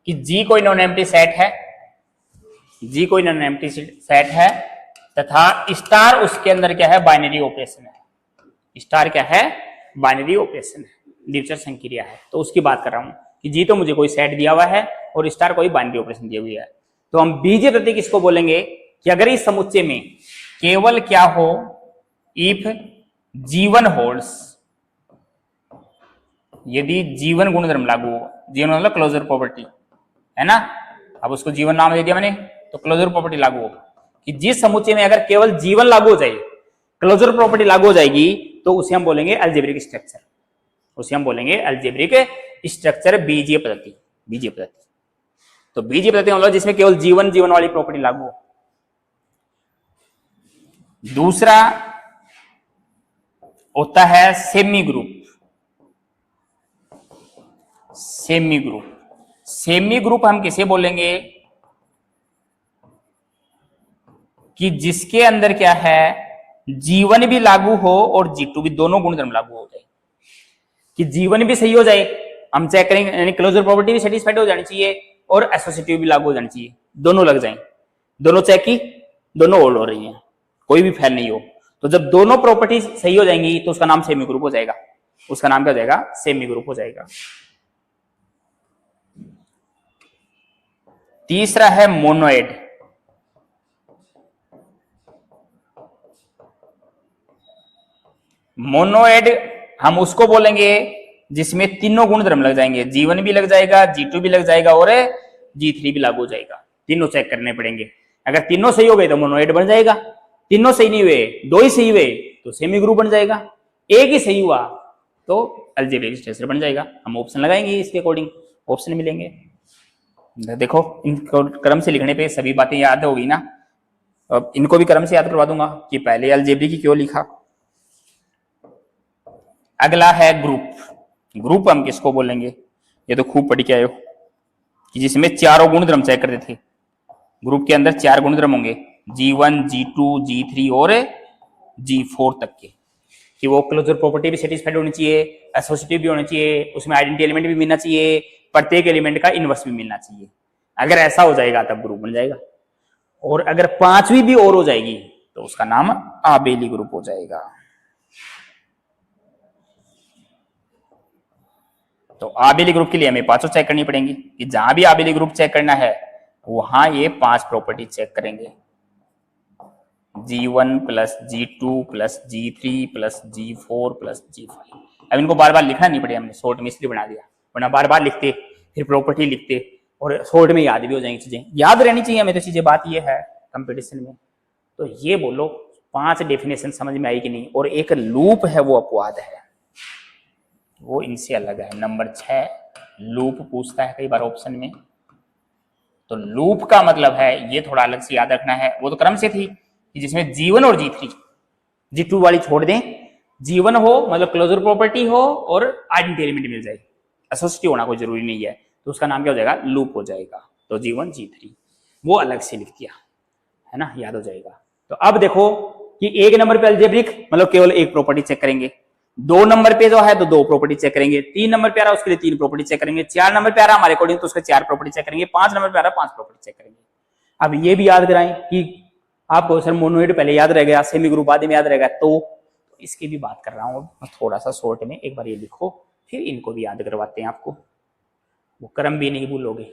कि जी कोई नॉन एम्प्टी सेट है, जी कोई नॉन एम्प्टी सेट है, तथा स्टार उसके अंदर क्या है? बाइनरी ऑपरेशन है। स्टार क्या है? बाइनरी ऑपरेशन है, द्विचर संक्रिया है। तो उसकी बात कर रहा हूं कि जी तो मुझे कोई सेट दिया हुआ है और स्टार कोई बाइनरी ऑपरेशन दिया हुआ है। तो हम बीजीय पद्धति किसको बोलेंगे कि अगर इस समुच्चय में केवल क्या हो, इफ G1 होल्ड्स, यदि जीवन गुणधर्म लागू हो, जीवन मतलब क्लोजर प्रॉपर्टी, है ना। अब उसको जीवन नाम दे दिया मैंने, तो क्लोजर प्रॉपर्टी लागू होगा कि जिस समुच्चय में अगर केवल जीवन लागू हो जाए, क्लोजर प्रॉपर्टी लागू हो जाएगी, तो उसे हम बोलेंगे अलजेब्रिक स्ट्रक्चर, उसे हम बोलेंगे अलजेब्रिक स्ट्रक्चर, बीजीय पद्धति, बीजीय पद्धति। तो बीजीय पद्धति मतलब जिसमें केवल जीवन जीवन वाली प्रॉपर्टी लागू हो। दूसरा होता है semi group, semi group. Semi group हम किसे बोलेंगे कि जिसके अंदर क्या है, जीवन भी लागू हो और G2 भी, दोनों गुणधर्म लागू हो जाए, कि जीवन भी सही हो जाए, हम चेक करेंगे, यानी क्लोजर प्रॉपर्टी भी सेटिस्फाइड हो जानी चाहिए और एसोसिएटिव भी लागू हो जानी चाहिए, दोनों लग जाए, दोनों चेक की, दोनों होल्ड हो रही हैं, कोई भी फेल नहीं हो। तो जब दोनों प्रॉपर्टी सही हो जाएंगी तो उसका नाम सेमी ग्रुप हो जाएगा, उसका नाम क्या हो जाएगा, सेमी ग्रुप हो जाएगा। तीसरा है मोनोएड। मोनोएड हम उसको बोलेंगे जिसमें तीनों गुणधर्म लग जाएंगे, जीवन भी लग जाएगा, G2 भी लग जाएगा और G3 भी लागू हो जाएगा, तीनों चेक करने पड़ेंगे। अगर तीनों सही हो गए तो मोनोएड बन जाएगा, तीनों सही नहीं हुए, दो ही सही हुए तो सेमी ग्रुप बन जाएगा, एक ही सही हुआ तो अलजेब्रिक स्ट्रक्चर बन जाएगा। हम ऑप्शन लगाएंगे, इसके अकॉर्डिंग ऑप्शन मिलेंगे। देखो इनको क्रम से लिखने पे सभी बातें याद होगी ना। अब इनको भी क्रम से याद करवा दूंगा कि पहले अलजेब्रिक की क्यों लिखा। अगला है ग्रुप। ग्रुप हम किसको बोलेंगे, ये तो खूब पढ़ के आए हो कि जिसमें चारों गुणधर्म चेक करते थे। ग्रुप के अंदर चार गुणधर्म होंगे, G1, G2, G3 और G4 तक के, कि वो क्लोजर प्रॉपर्टी भी सेटिस्फाइड होनी चाहिए, एसोसिएटिव भी होनी चाहिए, उसमें आइडेंटिटी एलिमेंट भी मिलना चाहिए, प्रत्येक एलिमेंट का इनवर्स भी मिलना चाहिए। अगर ऐसा हो जाएगा तब ग्रुप बन जाएगा, और अगर पांचवी भी और हो जाएगी तो उसका नाम आबेली ग्रुप हो जाएगा। तो आबेली ग्रुप के लिए हमें पांचों चेक करनी पड़ेंगी, कि जहां भी आबेली ग्रुप चेक करना है वहां ये पांच प्रॉपर्टी चेक करेंगे, G1 plus G2 plus G3 plus G4 plus G5। अब इनको बार बार लिखना नहीं पड़ेगा, हमने शॉर्ट में इसलिए बना दिया, वरना बार बार लिखते फिर प्रॉपर्टी लिखते और शॉर्ट में याद भी हो जाएंगी चीजें, याद रहनी चाहिए हमें तो चीजें। बात ये है कंपटीशन में। तो ये बोलो पांच डेफिनेशन समझ में आई कि नहीं। और एक लूप है वो अपवाद है, वो इनसे अलग है। नंबर 6 लूप पूछता है कई बार ऑप्शन में। तो लूप का मतलब है, ये थोड़ा अलग से याद रखना है, वो तो क्रम से थी कि जिसमें G1 और G3, G2 वाली छोड़ दें, G1 हो मतलब क्लोजर प्रॉपर्टी हो और आइडेंटिटी एलिमेंट मिल जाए, एसोसिएटिव होना कोई जरूरी नहीं है, तो उसका नाम क्या हो जाएगा, लूप हो जाएगा। तो G1 G3 वो अलग से लिख दिया है ना, याद हो जाएगा। तो अब देखो कि एक नंबर पे अलजेब्रिक मतलब केवल एक प्रॉपर्टी चेक करेंगे, दो नंबर पे जो है तो दो प्रॉपर्टी चेक करेंगे, तीन नंबर पे आ रहा है उसके लिए तीन प्रॉपर्टी चेक करेंगे, चार नंबर पे आ रहा है हमारे अकॉर्डिंग तो उसके चार प्रॉपर्टी चेक करेंगे, पांच नंबर पे आ रहा है पांच प्रॉपर्टी चेक करेंगे। अब ये भी याद कराएं कि आपको सर मोनोइड पहले याद रह गया, सेमी ग्रुप बाद में याद रहेगा, तो इसकी भी बात कर रहा हूं थोड़ा सा शॉर्ट में, एक बार ये लिखो फिर इनको भी याद करवाते हैं आपको, वो क्रम भी नहीं भूलोगे।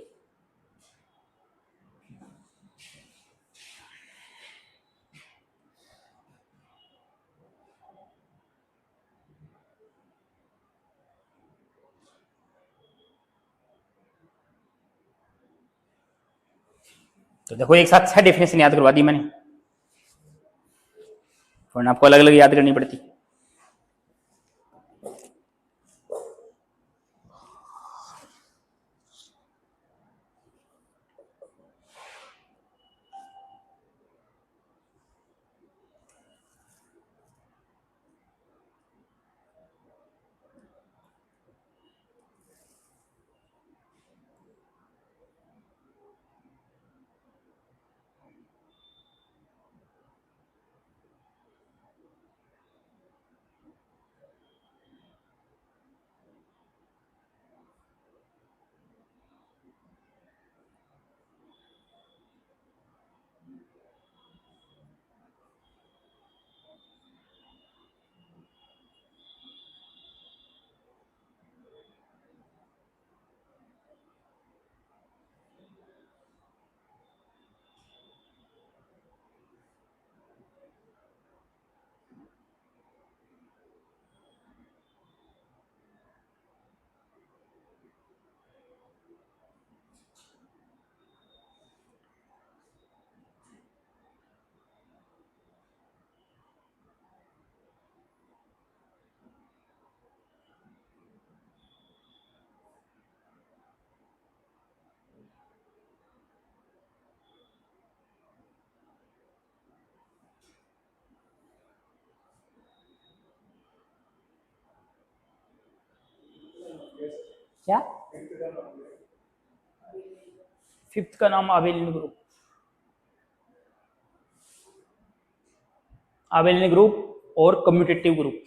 तो देखो एक साथ 6 डेफिनेशन याद करवा दी मैंने, वरना आपको अलग अलग याद करनी पड़ती। क्या? फिफ्थ का नाम आबेलियन ग्रुप। आबेलियन ग्रुप और कम्यूटेटिव ग्रुप।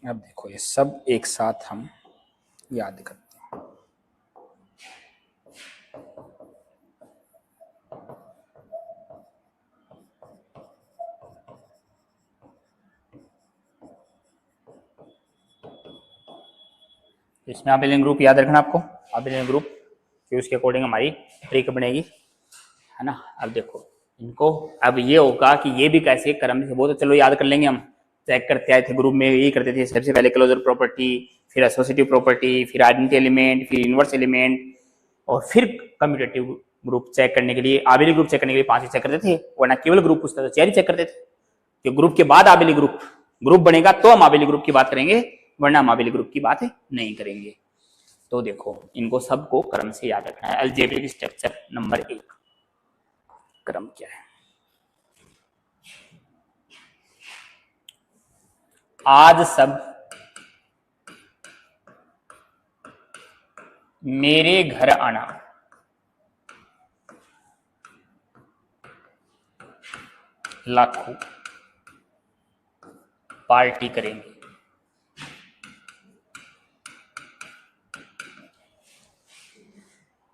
अब देखो ये सब एक साथ हम याद करते हैं। इसमें आबेलियन ग्रुप याद रखना आपको, आबेलियन ग्रुप, फिर उसके अकॉर्डिंग हमारी ट्रिक बनेगी, है ना। अब देखो इनको, अब ये होगा कि ये भी कैसे क्रम से, वो तो चलो याद कर लेंगे, हम चेक करते आए थे ग्रुप में, यही करते थे सबसे पहले क्लोजर प्रॉपर्टी, फिर एसोसिएटिव प्रॉपर्टी, फिर आइडेंटिटी एलिमेंट, फिर इनवर्स एलिमेंट, और फिर कम्यूटेटिव ग्रुप चेक करने के लिए, आबेली ग्रुप चेक करने के लिए 5 ही चेक करते थे, वरना केवल ग्रुप पूछता था 4 ही चेक करते थे। कि ग्रुप के बाद आबेली ग्रुप बनेगा तो हम आबेली ग्रुप की बात करेंगे, वरना हम आबेली ग्रुप की बात नहीं करेंगे। तो देखो इनको सबको क्रम से याद रखना है। अलजेब्रिक स्ट्रक्चर नंबर 1, क्रम क्या है? आज सब मेरे घर आना, लाखों पार्टी करेंगे।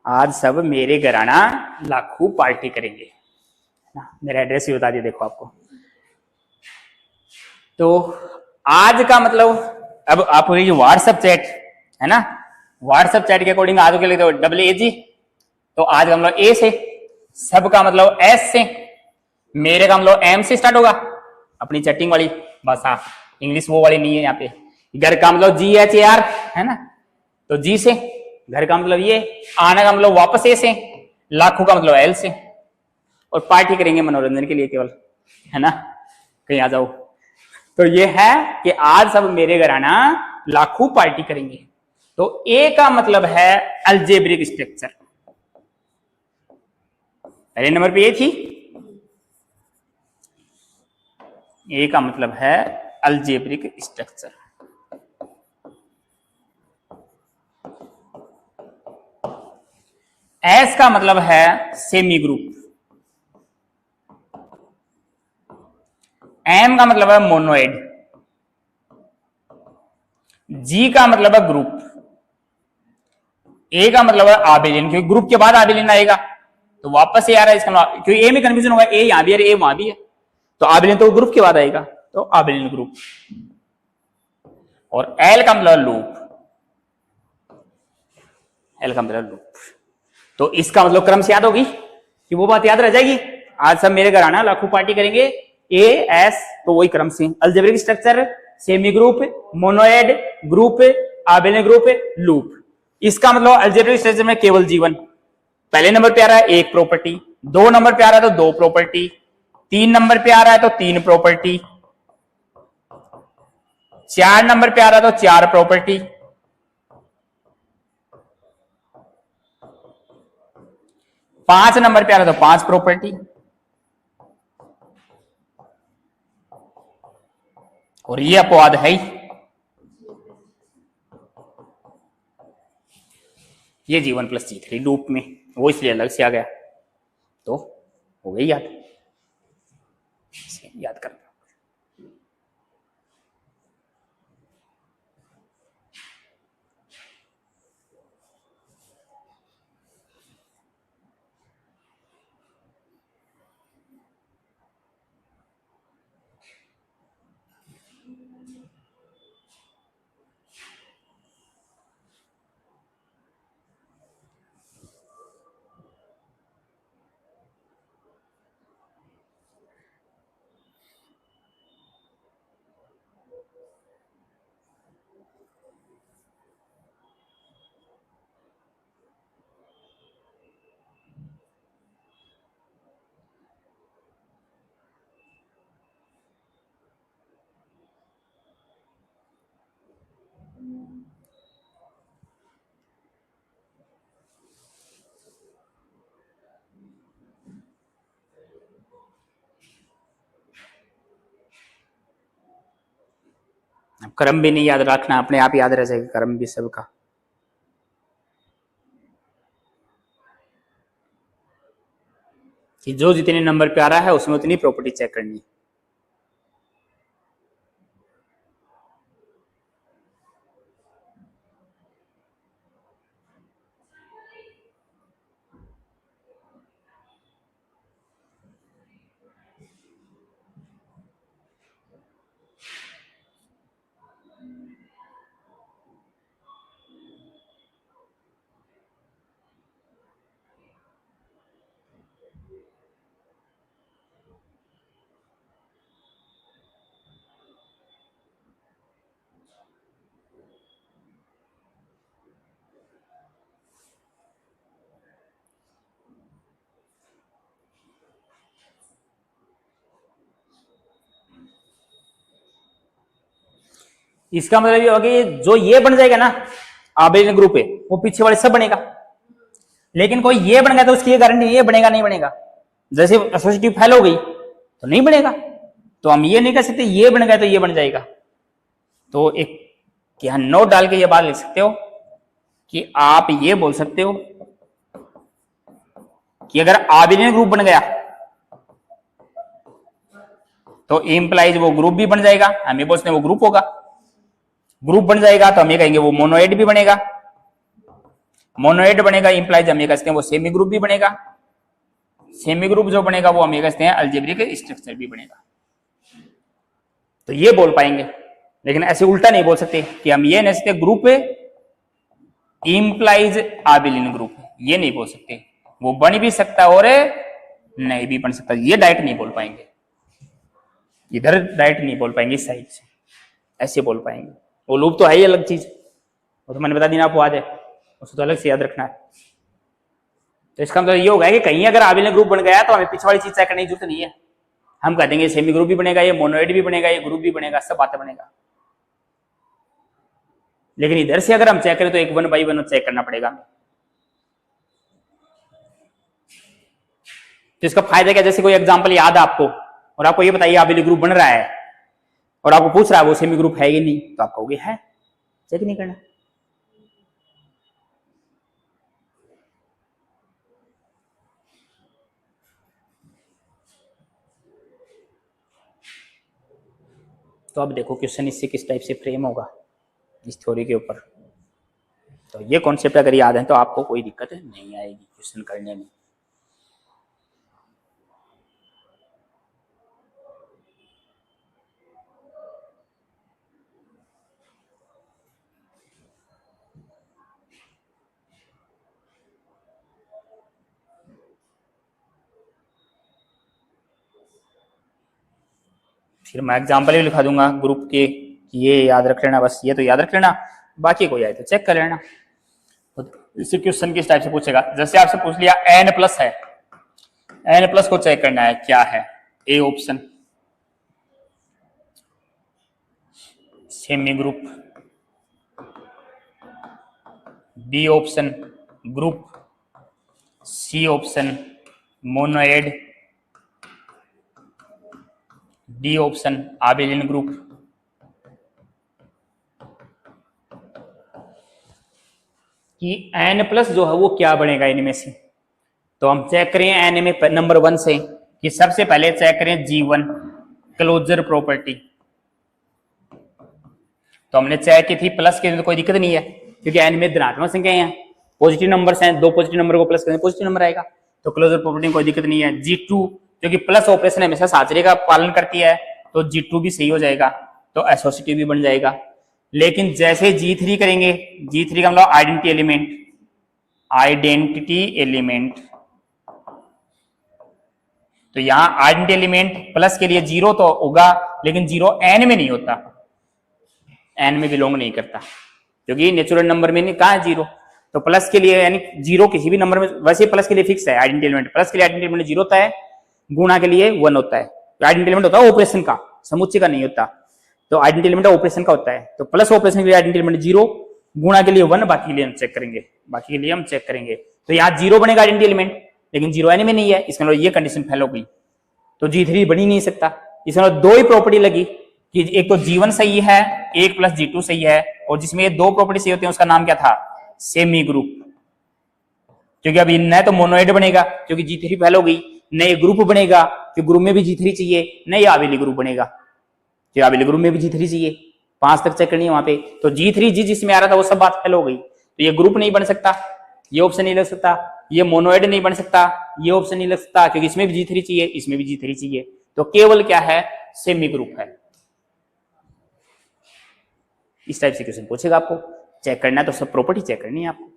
आज सब मेरे घर आना, लाखों पार्टी करेंगे। मेरा एड्रेस भी बता दिया देखो आपको। तो आज का मतलब, अब आप ये व्हाट्सएप चैट है ना, व्हाट्सएप चैट के अकॉर्डिंग आज के लिए तो WAG, तो आज का मतलब ए से, सब का मतलब S से, मेरे का मतलब M से स्टार्ट होगा, अपनी चैटिंग वाली भाषा, इंग्लिश वो वाली नहीं है यहाँ पे। घर का मतलब GHAR है ना, तो G से, घर का मतलब ये, आने का मतलब वापस ए से, लाखों का मतलब L से, और पार्टी करेंगे मनोरंजन के लिए केवल, है ना, कहीं आ जाओ। तो ये है कि आज सब मेरे घर आना, लाखों पार्टी करेंगे। तो ए का मतलब है अलजेब्रिक स्ट्रक्चर, पहले नंबर पे ये थी, ए का मतलब है अलजेब्रिक स्ट्रक्चर। एस का मतलब है सेमी ग्रुप, एम का मतलब है मोनोइड, जी का मतलब है ग्रुप, ए का मतलब है आबेलियन, क्योंकि ग्रुप के बाद आबेलियन आएगा तो वापस से आ रहा है इसका, क्योंकि ए में कंफ्यूजन होगा, ए यहां भी है, ए वहां भी है, तो आबेलियन तो ग्रुप के बाद आएगा, तो आबेलियन ग्रुप। और एल का मतलब लूप, एल का मतलब लूप। तो इसका मतलब क्रम से याद होगी कि वो बात याद रह जाएगी, आज सब मेरे घर आना, लाखों पार्टी करेंगे, ए एस, तो वही क्रम से algebraic structure, semi group, monoid, group, abelian group, loop. इसका मतलब अलजेब्रिक स्ट्रक्चर में केवल जीवन, पहले नंबर पे आ रहा है एक प्रॉपर्टी, 2 नंबर पे आ रहा है तो 2 प्रॉपर्टी, 3 नंबर पे आ रहा है तो 3 प्रॉपर्टी, 4 नंबर पे आ रहा है तो 4 प्रॉपर्टी, 5 नंबर पे आ रहा है तो 5 प्रॉपर्टी, और ये अपवाद है ही, ये G1 + G3 लूप में, वो इसलिए अलग से आ गया, तो हो गई याद, याद करना। क्रम भी नहीं याद रखना, अपने आप याद रह जाएगा क्रम भी सबका। कि जो जितने नंबर पे आ रहा है उसमें उतनी प्रॉपर्टी चेक करनी है। इसका मतलब ये होगा कि जो ये बन जाएगा ना आबेलियन ग्रुप है, वो पीछे वाले सब बनेगा। लेकिन कोई ये बन गया तो उसकी ये गारंटी ये बनेगा नहीं बनेगा। जैसे एसोसिएटिव फेल हो गई तो नहीं बनेगा, तो हम ये नहीं कह सकते ये बन गया तो ये बन जाएगा। तो एक यहां नोट डाल के ये बात लिख सकते हो कि आप ये बोल सकते हो कि अगर आबेलियन ग्रुप बन गया तो इंप्लाइज वो ग्रुप भी बन जाएगा, हम ये बोलते हैं वो ग्रुप होगा। ग्रुप बन जाएगा तो हम ये कहेंगे वो मोनोएड भी बनेगा। मोनोएड बनेगा इंप्लाइज हम ये कहते हैं वो सेमी ग्रुप भी बनेगा। सेमी ग्रुप जो बनेगा वो हम ये कहते हैं अलजेब्रिक स्ट्रक्चर भी बनेगा। तो ये बोल पाएंगे, लेकिन ऐसे उल्टा नहीं बोल सकते कि हम ये नहीं सकते ग्रुप इंप्लाइज आबेलियन ग्रुप, ये नहीं बोल सकते। वो बन भी सकता है और नहीं भी बन सकता, ये डायरेक्ट नहीं बोल पाएंगे। इधर डायरेक्ट नहीं बोल पाएंगे, इस साइड से ऐसे बोल पाएंगे। वो लूप तो है ही अलग चीज, वो तो मैंने बता दी ना आपको, आज है उसको तो अलग से याद रखना है। तो इसका मतलब ये होगा कि कहीं अगर आबेलियन ग्रुप बन गया तो हमें पीछे वाली चीज चेक करने की जरूरत नहीं है। हम कह देंगे सेमी ग्रुप भी बनेगा, ये मोनोएड भी बनेगा, ये ग्रुप भी बनेगा, सब बातें बनेगा। लेकिन इधर से अगर हम चेक करें तो एक 1 बाई 1 चेक करना पड़ेगा। तो इसका फायदा क्या, जैसे कोई एग्जांपल याद है आपको और आपको ये बताइए आबेलियन ग्रुप बन रहा है और आपको पूछ रहा है वो सेमी ग्रुप है कि नहीं, तो आप कहोगे है, चेक नहीं करना। तो अब देखो क्वेश्चन इससे किस टाइप से फ्रेम होगा इस थ्योरी के ऊपर। तो ये कॉन्सेप्ट अगर याद है तो आपको कोई दिक्कत नहीं आएगी क्वेश्चन करने में। फिर मैं एग्जाम्पल भी लिखा दूंगा ग्रुप के, ये याद रख लेना, बस ये तो याद रख लेना, बाकी कोई आए तो चेक कर लेना। इससे क्वेश्चन किस टाइप से पूछेगा, जैसे आपसे पूछ लिया n प्लस है, n प्लस को चेक करना है क्या है। A option semi group, B option group, C option monoid, D option abelian group. कि n प्लस जो है वो क्या बनेगा इनमें से, तो हम चेक करें n में नंबर 1 से कि सबसे पहले चेक करें G1 क्लोजर प्रॉपर्टी। तो हमने चेक की थी प्लस के, तो कोई दिक्कत नहीं है क्योंकि n में धनात्मक संख्याएं हैं, पॉजिटिव नंबर्स हैं, दो पॉजिटिव नंबर को प्लस करें पॉजिटिव नंबर आएगा, तो क्लोजर प्रॉपर्टी में कोई दिक्कत नहीं है। G2 क्योंकि प्लस ऑपरेशन हमेशा साचरे का पालन करती है तो G2 भी सही हो जाएगा, तो एसोसिएटिव भी बन जाएगा। लेकिन जैसे G3 करेंगे, G3 का मतलब आइडेंटिटी एलिमेंट, आइडेंटिटी एलिमेंट, तो यहां आइडेंटिटी एलिमेंट प्लस के लिए 0 तो होगा, लेकिन 0 n में नहीं होता, n में बिलोंग नहीं करता क्योंकि नेचुरल नंबर में नहीं, कहा है 0, तो प्लस के लिए यानी 0 किसी भी नंबर में, वैसे प्लस के लिए फिक्स है आइडेंटिटी एलिमेंट, प्लस के लिए आइडेंटिटी एलिमेंट 0 होता है, गुणा के लिए 1 होता है। आइडेंटिटी एलिमेंट होता है ऑपरेशन का, समुच्चय का नहीं होता, तो आइडेंटिटी एलिमेंट ऑपरेशन का होता है। तो प्लस ऑपरेशन के लिए आइडेंटिटी एलिमेंट 0, गुणा के लिए 1, बाकी के लिए हम चेक करेंगे, बाकी के लिए हम चेक करेंगे। तो यहाँ 0 बनेगा आइडेंटिटी एलिमेंट, लेकिन 0 n में नहीं है, इसका मतलब ये कंडीशन फेल हो गई, तो G3 बन ही नहीं सकता। इसमें 2 ही प्रॉपर्टी लगी, कि एक तो G1 सही है, 1 + G2 सही है, और जिसमें ये दो प्रॉपर्टी सही होती है उसका नाम क्या था, सेमी ग्रुप। क्योंकि अब न तो मोनोइड बनेगा क्योंकि G3 फेल हो गई, न ये ग्रुप बनेगा कि ग्रुप में भी G3 चाहिए, न ये आबिली ग्रुप बनेगा कि आबिली ग्रुप में भी G3 चाहिए। 5 तक चेक करनी है वहां पे, तो G3 जिसमें आ रहा था वो सब बात फेल हो गई, तो ये ग्रुप नहीं बन सकता, ये ऑप्शन नहीं लग सकता, ये मोनोइड नहीं बन सकता, ये ऑप्शन नहीं लग सकता क्योंकि इसमें भी G3 चाहिए, इसमें भी G3 चाहिए, तो केवल क्या है, सेमी ग्रुप है। इस टाइप से क्वेश्चन पूछेगा, आपको चेक करना है तो सब प्रॉपर्टी चेक करनी है आपको।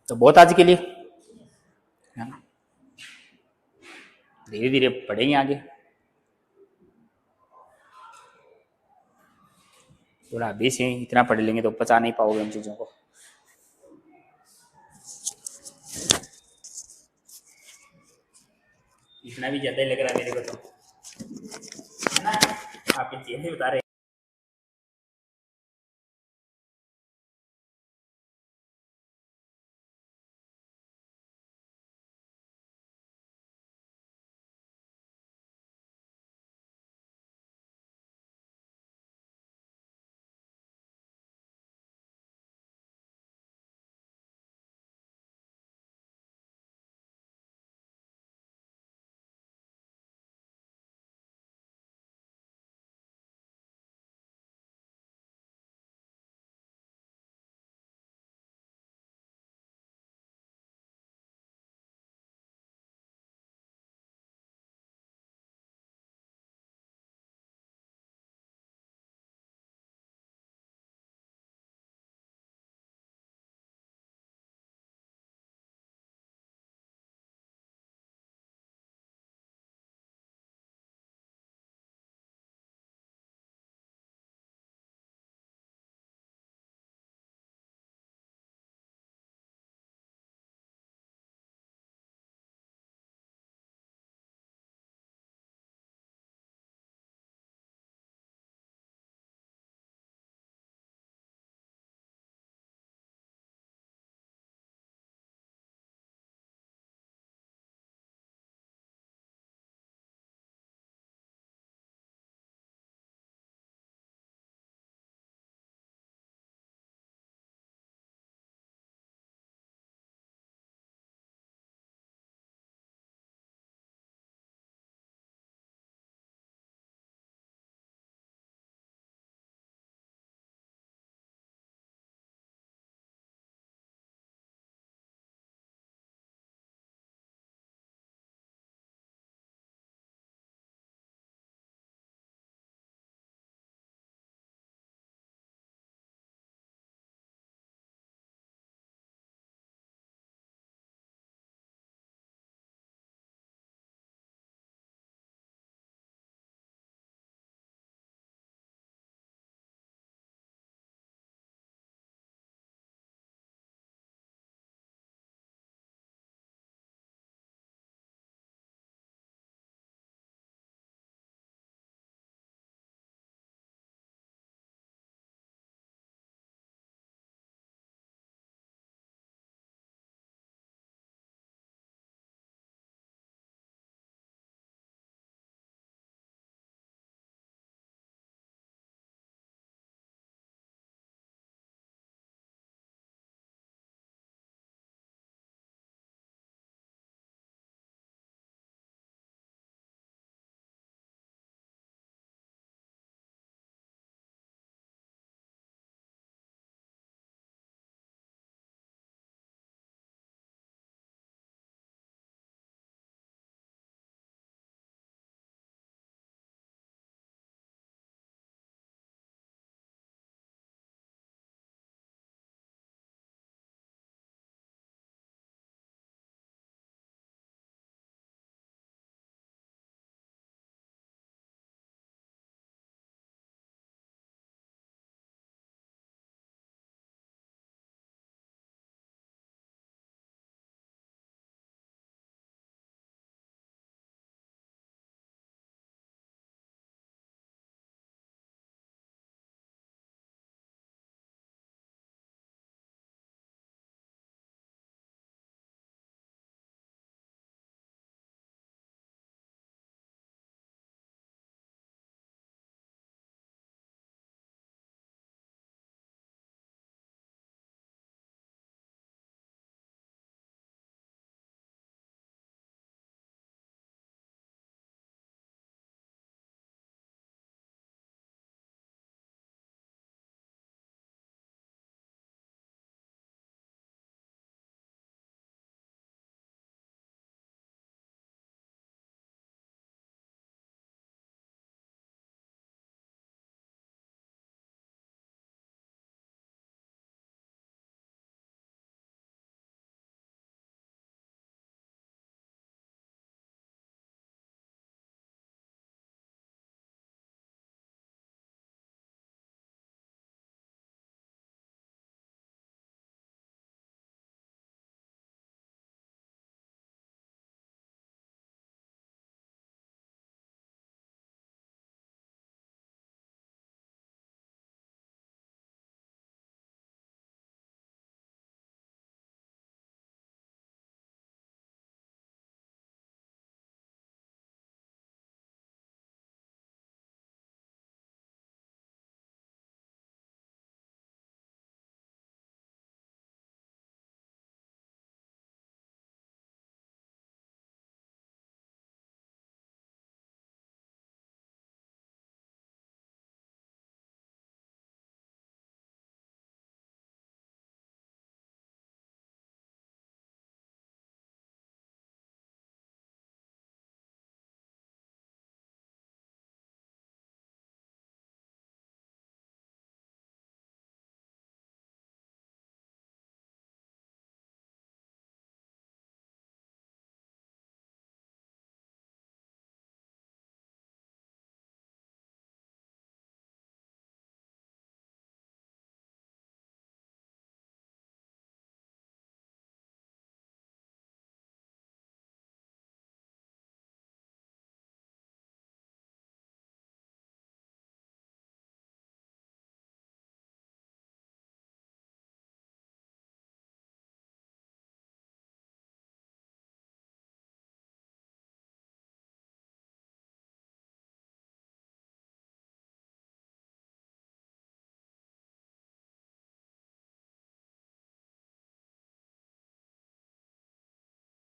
तो बहुत आज के लिए, धीरे धीरे पढ़ेंगे आगे, थोड़ा अभी से इतना पढ़ लेंगे तो पचा नहीं पाओगे उन चीजों को। इतना भी ज्यादा ही लग रहा है मेरे को तो, है ना, आपके चेहरे बता रहे